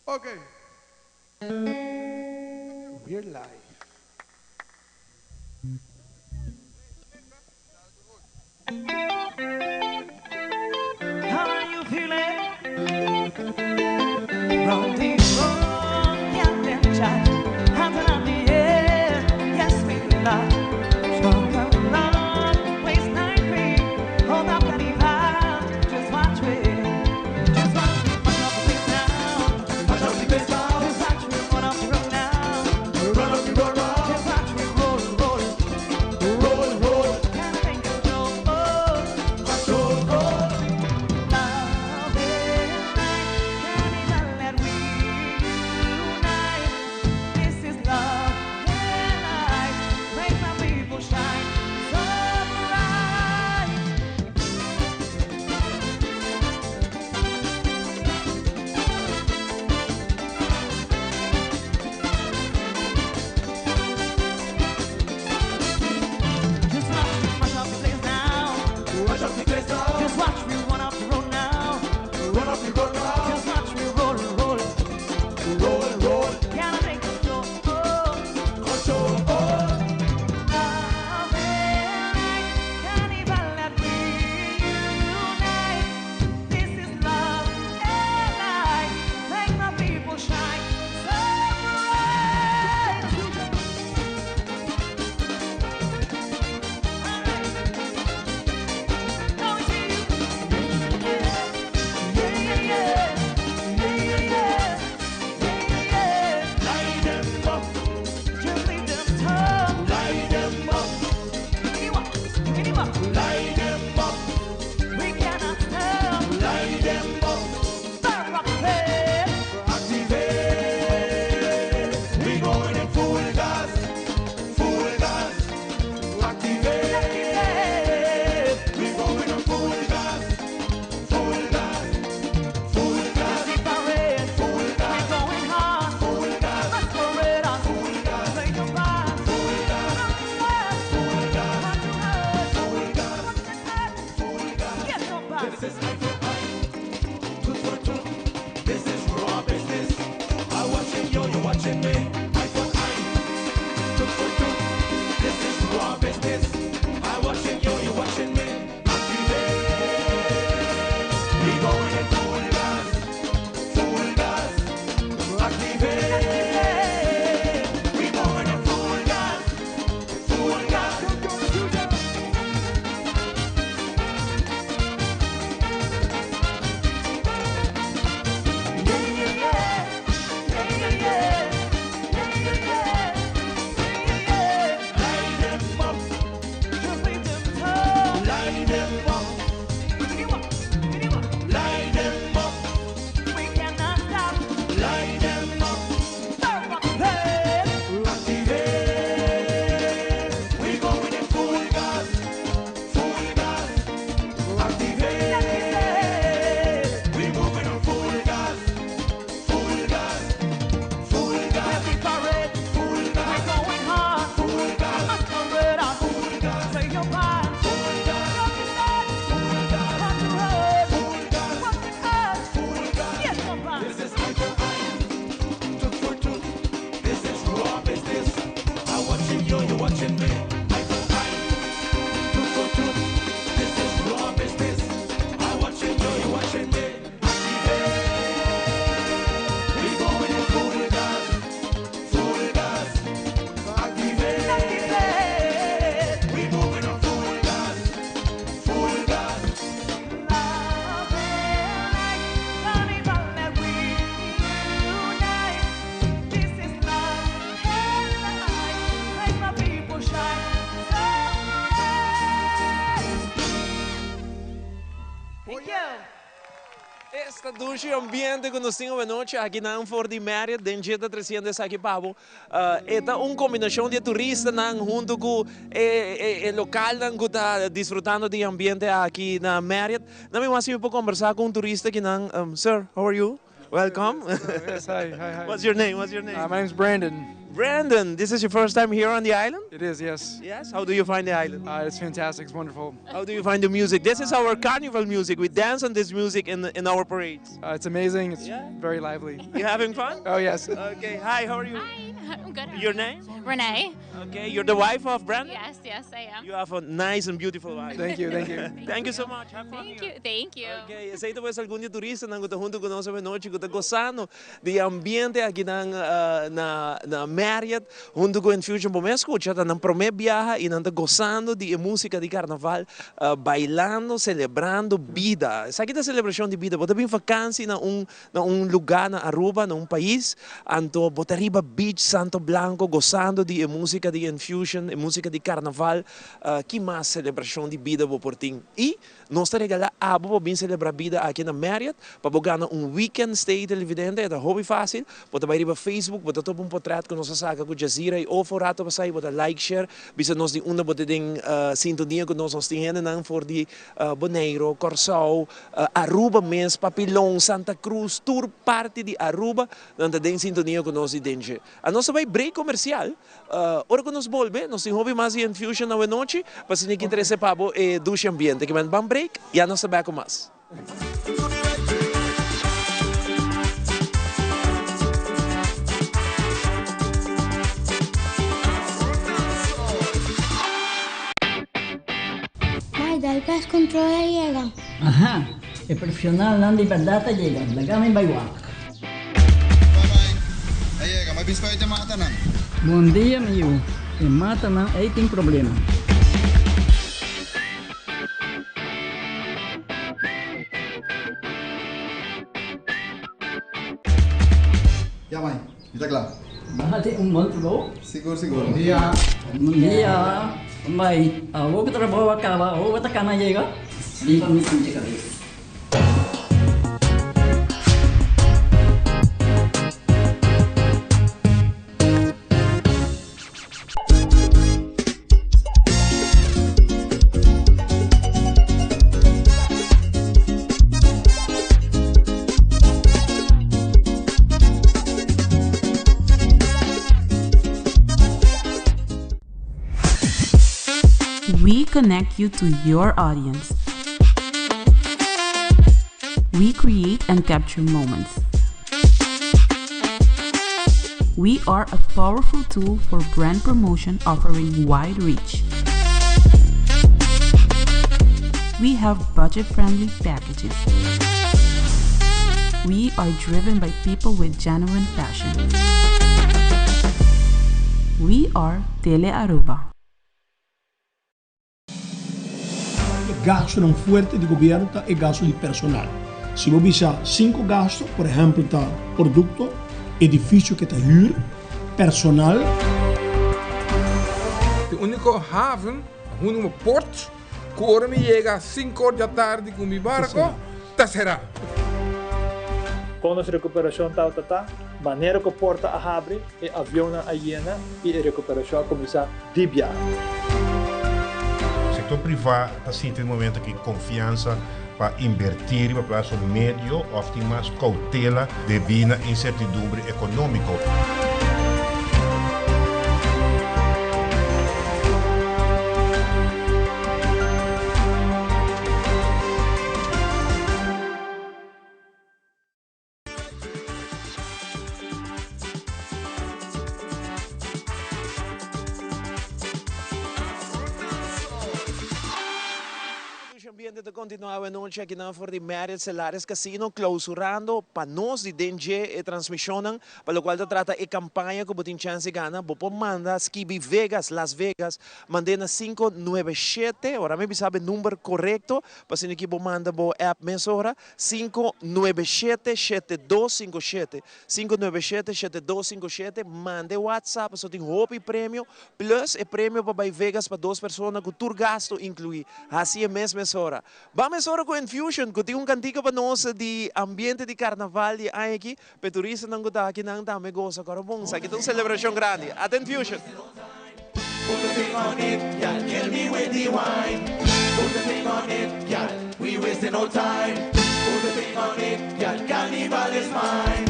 Okay. We're live. How are you feeling? Roll the road, young and child. Hands on the air, yes we love. Strong and love, waste night free. Hold up and evolve, just watch me. Just watch me, watch up the beat now. Watch up the beat now. Just watch me, run up the road now. Run up the road now. Just watch me roll, roll. Roll, roll. Can't think of no more. Roll, roll. Love is like candy that we Esta duche ambiente que nós temos noite aqui na For de Marriott, dentro da 300 aqui Pabo. Esta uma combinação de turistas junto com o local que está desfrutando do ambiente aqui na Marriott. Não me mais para conversar com um turista que não. Sir, how are you? Welcome. Yes, hi. What's your name? What's your name? My name's Brandon. Brandon, this is your first time here on the island? It is, yes. Yes? How do you find the island? It's fantastic. It's wonderful. How do you find the music? This is our carnival music. We dance on this music in our parades. It's amazing. It's very lively. You having fun? Oh, yes. Okay. Hi, how are you? Hi, I'm good. Your name? Renee. Okay, you're the wife of Brandon? Yes, I am. You have a nice and beautiful wife. Thank you. Thank you so much. Have fun. Thank you. Okay, essa ito pues algum turista nang gusto junto conosco essa noite, gusto gozando de ambiente aqui na Marriott, junto com Infusion Bomesco, já nang prome viaja e nang gozando de música de carnaval, bailando, celebrando vida. Essa aqui é a celebração de vida. Bota bem vacância na lugar na Aruba, na país, anto bota riba beach Santo Blanco, gozando de música de Infusion, música de carnaval, que mais celebração de vida vou por ti. E nós te regalar abo para celebrar vida aqui na Marriott, para ganhar weekend stay televidente, é hobby fácil, bota vai riba Facebook, bota todo portrait que nós saca com Jazeera e ou forato para sair, bota like, share, bisa nós de uma bota den sintonia que nós temos nan for de Bonaire, Corsao, Aruba mesmo, Papilão, Santa Cruz, tour parte de Aruba, nanta den sintonia que nós de a nossa vai break comercial, ora que nós volve, nós temos hobby mais de Infusion na noite, para se ninguém interessa pabo e duche ambiente, que man break, e a nossa vai com mais. Dal gas controla llega. Ajá, el profesional não de verdade llega. Lagame baiwa. Aí llega, mas bispo te mata não. Bom dia, meu. E mata não, aí tem problema. Ya mãe, está claro. Bahati monte bom. Seguro. Bom dia. Bom dia. Mai, vou que trabalho acaba, vou botar cana chega. Limpa me sente cabeça. We connect you to your audience. We create and capture moments. We are a powerful tool for brand promotion offering wide reach. We have budget-friendly packages. We are driven by people with genuine passion. We are Tele Aruba. Gasto não fuerte de governo e gasto de personal. Se você bisa 5 gastos, por exemplo, tá produto, edifício que tá huur, personal. O único haven, um porto, que hora me chega às 5 horas da tarde com meu barco, tá será. Com a recuperação maneira que a porta abre e o avião a llena e a recuperação começa a viajar. O setor privado está sentindo um momento de confiança para invertir para plazo médio ou tem mais cautela devido à incertidumbre econômica. De continuar a noite aqui na For de Marriott Celares Casino, clausurando para nós de DNG e transmissão, para o qual trata a campanha que botem chance gana, vou mandar Skibi Vegas, Las Vegas, mandei na 597, agora me sabe o número correto, para se que vou mandar o app mensora, 597-7257, 597-7257, mande WhatsApp, só tem roupa e prêmio, plus e prêmio para Vegas para 2 pessoas, com tour gasto incluído, assim é mesmo mensora. Vamos ahora con Infusion, que tiene un cantico para nosotros de ambiente de carnaval de aquí, pero turistas no están aquí, no están goza, carabón, aquí una celebración grande. At Infusion. Put the thing on it, girl, kill me with the wine. Put the thing on it, girl, we wasting no time. Put the thing on it, girl, carnival is mine.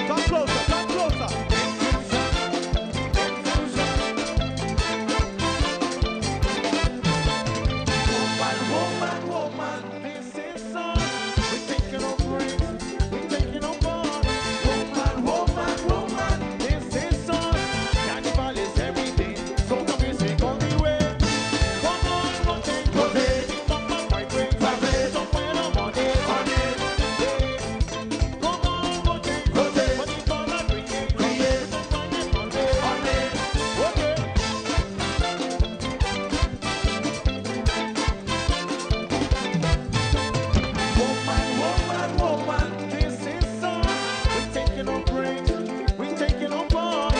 Come closer, come closer. Woman, woman, this is us. We're taking on breaks, we're taking on bars. Woman, this is us. Carnival is everything, so come and sing on the way. Come on, rotate, rotate. Come vibrate, vibrate. Somewhere on it. Come on, rotate, rotate. What you gonna create, create. Somewhere on it. Okay. Woman, this is us. We're taking on breaks, we're taking on bars.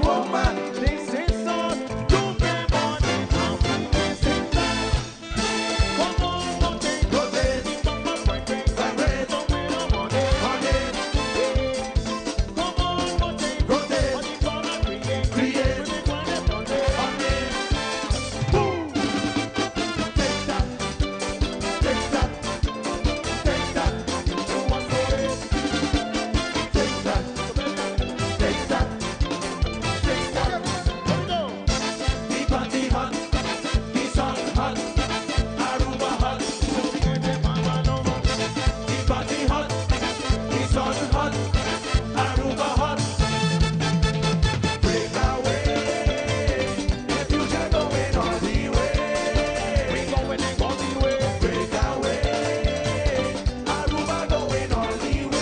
Woman, this is us. You get on it, now this is that. Come on, rotate, rotate. Come on, vibrate, vibrate. Somewhere on it. Come on, rotate, rotate. What you gonna create, create. We're gonna on it. Boom. Take that. Take that. Take that, you want to it. Take that, take that, take that. Let's go. The party hot, the sun hot, Aruba hot. The party hot, the sun hot, Aruba hot. Break away, the future going all the way. We going all the way. Break away. Aruba going all the way.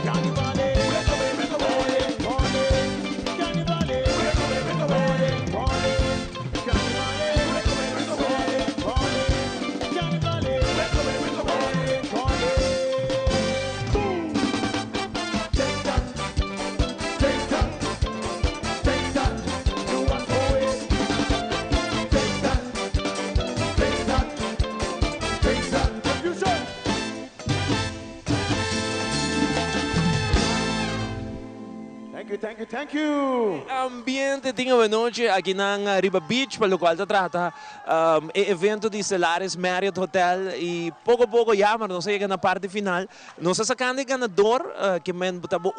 Carnival, Thank you. Ambiente tinha uma noite aqui na Riba Beach, pelo qual se trata evento de Stellaris Marriott Hotel e pouco a pouco já, mas não sei que na parte final, nós sacando ganador que o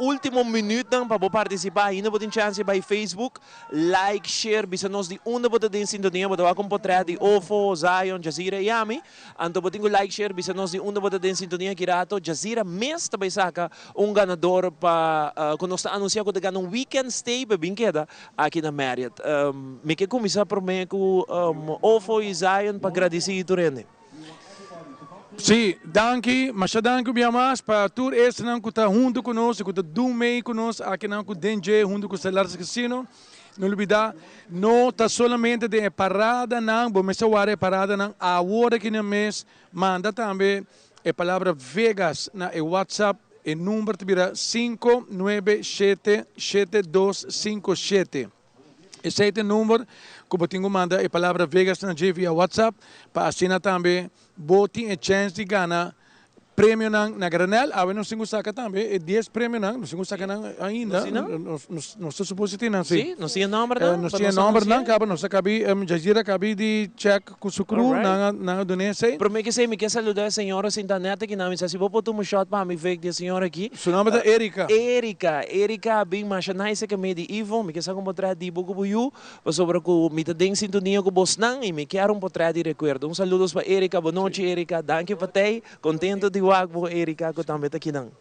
último minuto para participar, ainda pode chance by Facebook, like, share, bisa nós de onde pode ter sintonia, pode acompanhar de Ofo, Zion, Jazeera e Yami, então pode like, share, bisa nós de onde pode ter sintonia que rato, Jazeera mês também saca ganador para quando nós anunciar que ganha weekend stay para brinqueda aqui na Marriott. Me quer começar por mim com Ofo e Zion para agradecer a Rene. Sim, danke, mas danke bem mais para tour esse não que está junto conosco, que está do meio conosco aqui não com DNG junto com o Stellaris Casino. Não olvidar, não está somente de parada não, mas é parada não. A hora que no mês manda também a palavra Vegas na WhatsApp. O número é 5977257. Esse é o número que eu tenho que mandar a palavra Vegas na via WhatsApp para assinar também. Botem a chance de ganhar prêmio na granel, a não se saca também, 10 prêmios não se saca ainda. Não estou suposto ter não, sim. Não tinha número não. Não tinha número não, acaba não se cabe, Jazeera cabe de check com o cru na Indonésia. Por mim que sei, me quer saludar a senhora sem internet aqui, não me se vou botar um shot para me ver que a senhora aqui. Seu nome é Erika. Erika, bem mais nice que me de Ivo, me quer saber um portrait de Bogo Buyu, sobre que me tá em sintonia com o Bosnan e me quer um portrait de recuerdo. Um saludo para Erika, boa noite Erika, danke para ti, contento de wag Erika que também tá aqui não.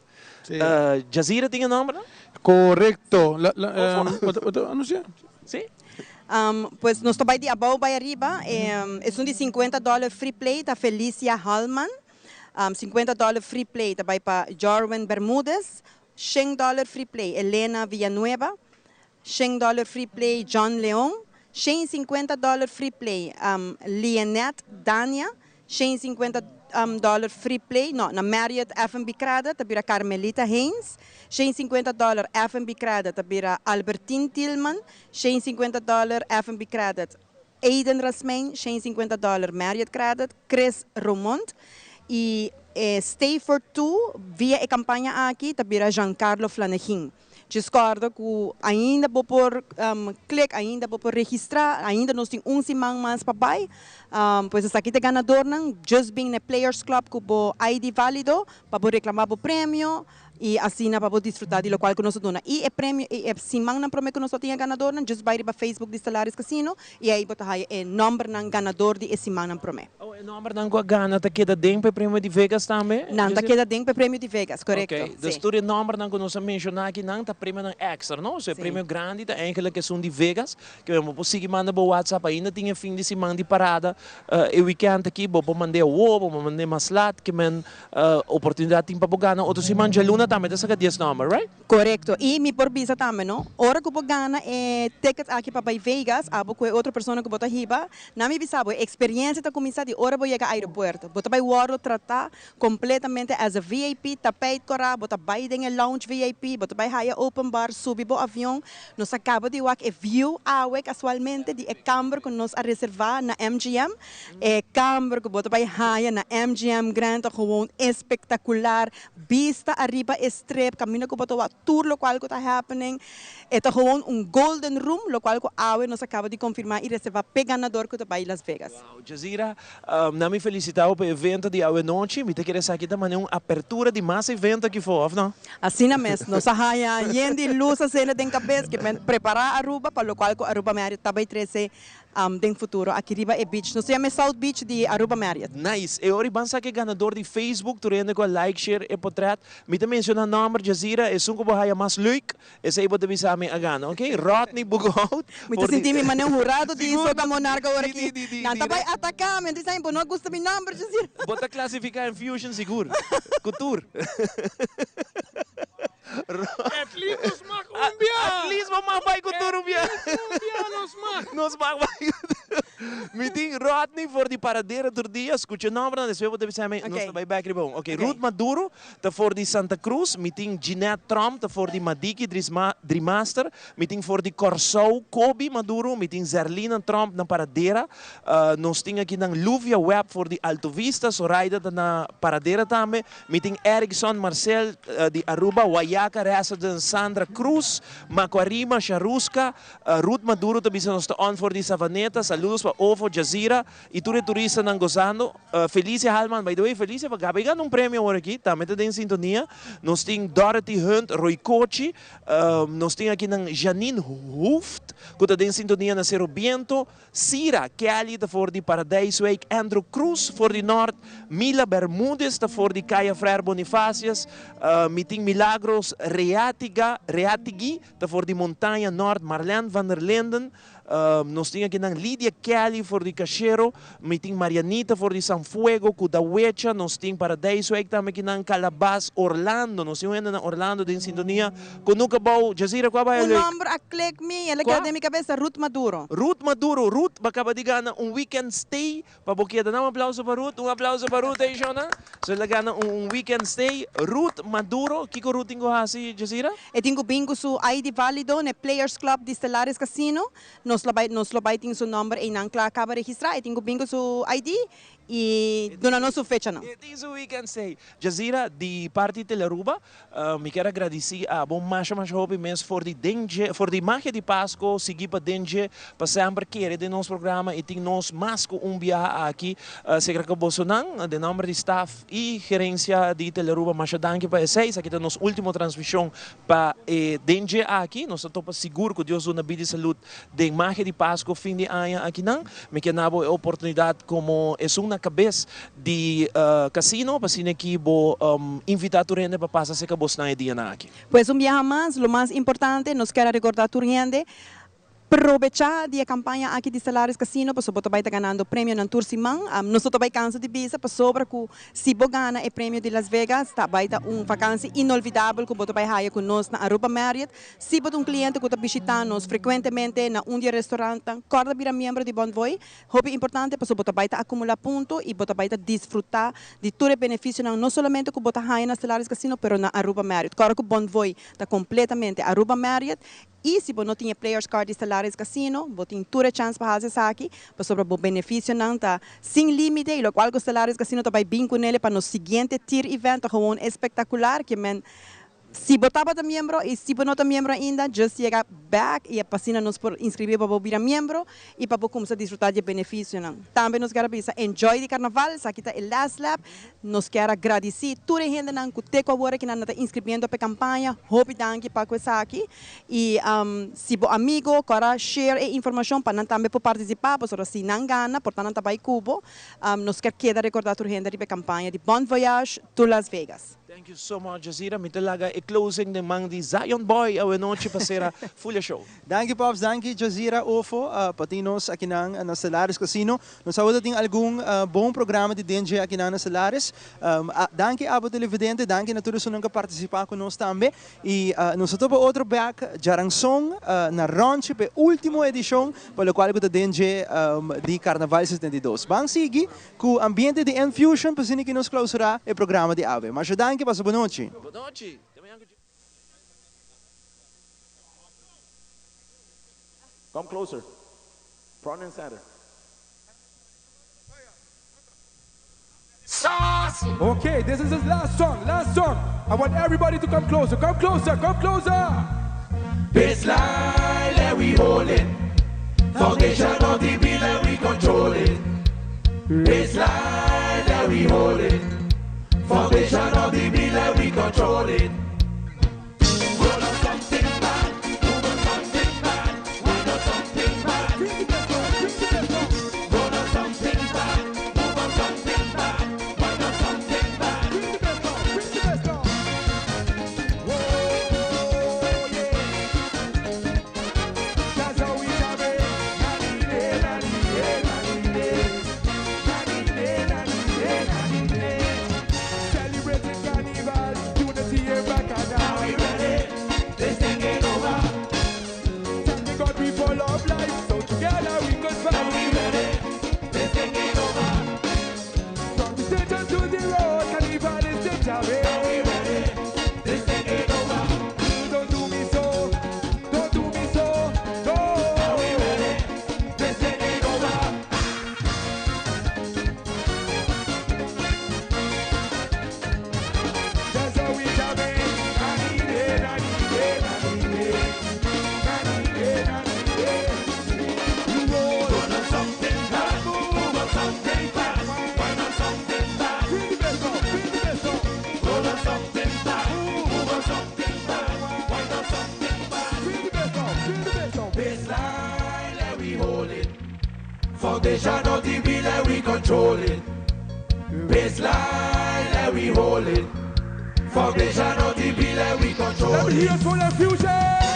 Jazeera tinha nome não? Correcto. Anuncia? Sim. Pues nos trabalho de above by arriba, é de $50 free play da Felicia Hallman, $50 free play também para Jorwin Bermudez, $100 free play Helena Villanueva, $100 free play John Leon, $150 free play Leonette Dania, $150 free play na Marriott F&B Crada, tabira Carmelita Haynes, $150 F&B Crada, tabira Albertine Tillman, $150 F&B Crada Aiden Rasmain, $150 Marriott Crada, Chris Romont e Stay for Two via a campanha aqui, tabira Giancarlo Flanagan. Discordo que ainda vou por clique, ainda vou por registrar, ainda nós temos semana mais para baixo. Pois essa aqui é ganador, just being na Players Club com o ID válido para reclamar o prêmio e assim para desfrutar do qual que nós dona. E o prêmio, semana para mim que nós tinha ganador, just vai para Facebook de Stellaris Casino e aí botar o número do ganador de semana para mim. O número não que gana tá queda dentro para prêmio de Vegas também? Não, tá queda dentro para prêmio de Vegas, correto? Ok, da história número não que nós mencionar aqui não tá prêmio não extra, não? Se é prêmio grande, tá aquela que são de Vegas, que eu vou conseguir mandar por WhatsApp ainda tinha fim de semana de parada, e weekend aqui vou mandar o ovo, vou mandar maslat, que men oportunidade tem para ganhar, outro semana de luna também tá saca 10 número, right? Correto. E me por visa também, não? Hora que eu ganha ticket aqui para Vegas, abo com outra pessoa que bota riba, na me bisabo, experiência tá começar de hora vou chegar ao aeroporto, bota vai o tratar completamente as a VIP, tapete cora, bota vai em lounge VIP, bota vai hire open bar, subir o avião, nós acaba de wak view awe casualmente de câmara que nós a reservar na MGM, câmara que bota vai hire na MGM Grand, gewoon espetacular, vista arriba strip, caminho que bota tour lo qual que está happening, é gewoon golden room, lo qual que awe nós acaba de confirmar e reservar pe ganador que está vai Las Vegas. Wow, Jazeera, na me felicitava pelo evento de Aue Noite, me te querer aqui também uma apertura de mais evento aqui for, não? Assim na mesmo, nós haya yendi luz a cena den cabeça que preparar Aruba para o qual que Aruba Marriott também treze den futuro aqui riba é beach, nós chama South Beach de Aruba Marriott. Nice. E ori bansa que ganador de Facebook, tu rende com like, share e portrait. Me te menciona número Jazeera, é sunko bahaya mais leuk, é sei botar bisa me agana, ok? Rodney Bugout. Me te senti me mané jurado de isso da monarca ora aqui. Não tá vai atacar, me dizem, não gosta meu número Jazeera. Bota classificar em fusion seguro. Couture. At least nos mag umbia. At least mag bij couture umbia. Nos mag. Nos mag bij. Meeting Rodney voor die paraderen door die. Escucha nombre, después vou te saber, nos vai back ribon. Okay, Ruth Maduro, tá voor die Santa Cruz, meeting Jeanette Trump, tá voor die Madiki Dreammaster, meeting voor die Corso Kobe Maduro, meeting Zerlina Trump na paradera. Nós tinha aqui ng Luvia Web voor die Alto Vista, Zoraida na paradera também, meeting Erickson Marcel di Aruba, Wayaka Residence Sandra Cruz, Macuarima Charuska, Ruth Maduro também nos está on for die Savaneta. Saludos para Ovo Jazeera e tudo turista não gozando. Felicia Hallman, by the way, Felicia, vai ganhar prêmio agora aqui, também está em sintonia. Nós temos Dorothy Hunt, Roy Kochi, nós temos aqui Janine Hooft, que está em sintonia na Cerro Biento, Cira Kelly, está for de Paradise Wake, Andrew Cruz, for de Norte, Mila Bermudez, está for de Caia Frère Bonifácias, meeting Milagros Reatigi, está for de Montanha Norte, Marlene van der Linden, nós temos aqui Lídia Kelly for de Cachero, meeting Marianita for de San Fuego, Cudahuecha, nós temos Paradise Wake também aqui Calabas, Orlando, nós temos ainda Orlando de sintonia, com nunca bom, Jazeera, qual vai? O nome, a click me, ela quer de minha cabeça, Ruth Maduro. Ruth Maduro, Ruth, acaba de ganhar weekend stay, para boqueada, dá aplauso para Ruth, aplauso para Ruth aí, Jona. So ela ganha weekend stay, Ruth Maduro, que Ruth tem assim, Jazeera? Eu tenho bingo su ID válido, no Players Club de Stellaris Casino, nos lo baiting su number em acaba de registrar e tenho bingo su ID e dona nossa fecha não. This weekend say, Jazira, de parte de Teleruba, me quero agradecer a bom mais hope mesmo for de magia de Páscoa, seguir para Dengue, para sempre querer de nosso programa e tem nós mais com viagem aqui, se que Bolsonaro, de nome de staff e gerência de Teleruba, mas danke para vocês, aqui está nossa última transmissão para Dengue aqui, nós estamos seguros que Deus uma vida de saúde de magia de Páscoa fim de ano aqui não, me quero dar a oportunidade como é uma cabeça de casino, para assim que vou invitar a gente para passar essa cabeça na dia aqui. Pues viaje mais, o mais importante, nos quero recordar a gente, aproveitar a campanha aqui de Salares Casino, para você vai estar ganhando prêmio na Tour Simão. Nós vai canso de visa, para sobra que se você ganha o prêmio de Las Vegas, vai ter uma vacância inolvidável que você vai ganhar com nós na Aruba Marriott. Se você um cliente que está visitando frequentemente na dia restaurante, corda vira membro de Bonvoy. É importante para você vai acumular pontos e você vai desfrutar de todo o benefício, não somente que você ganha na Salares Casino, mas na Aruba Marriott. Corda que Bonvoy está completamente Aruba Marriott. E se você não tem Players Card de Salares Casino, você tem toda a chance para fazer isso aqui, para sobre o benefício não está sem limite, e o qual o Salares Casino vai bem com ele para no seguinte tier evento, espetacular, que se você está membro e se você não está membro ainda, just chega back e a página nos por inscrever para você virar membro e para você começar a desfrutar de benefício. Também nos quero dizer, enjoy de carnaval, aqui está o last lap, nos quero agradecer toda a gente que tem agora que está inscrevendo para a campanha, hope danke para isso aqui e se você amigo, quer share a informação para também participar, para se não gana, portanto não vai cubo, nos quero recordar toda a gente para a campanha de Bon Voyage to Las Vegas. Thank you so much, Jazira. Me talaga closing de mang di Zion Boy a noche pasera full show. Danke Pops, danke Jazira Ofo, patinos aqui na Salares Casino. Nós saúde tem algum bom programa de DNG aqui na Salares. Danke abo televidente, danke na todos que participar conosco também. E nós estamos outro back Jarangsong na Ronchi, pe última edição, pelo qual o DNG de Carnaval 72. Vamos seguir com o ambiente de Infusion, para que nos clausurar o programa de AVE. Mas danke, passa boa noite. Boa noite. Come closer. Front and center. Okay, this is his last song, last song. I want everybody to come closer, come closer, come closer. Baseline, let we hold it. Foundation of the bill, let we control it. Baseline, let we hold it. Foundation of the bill, let we control it. Roll up something bad, move on something bad, wind up something bad. Roll up something bad, move on something bad, wind up something bad. That's how we have it. Celebrating carnival, unity here back and now we ready. This thing ain't over. Thank God we full of life, so together we could fight. Now we ready. This thing ain't over. From the station to the road, carnival is the job. Now we ready. This thing ain't over. Don't do me so, don't do me so, no. Now we ready. This thing ain't over. That's how we have it. Roll up something bad, move up something bad, wind up something bad. Roll up something bad, move up something bad, wind up something bad. Baseline, let we hold it. Foundation of the bill, let we control it. Baseline, let we hold it. Foundation of the bill, let we control Let me it. hear it for the future.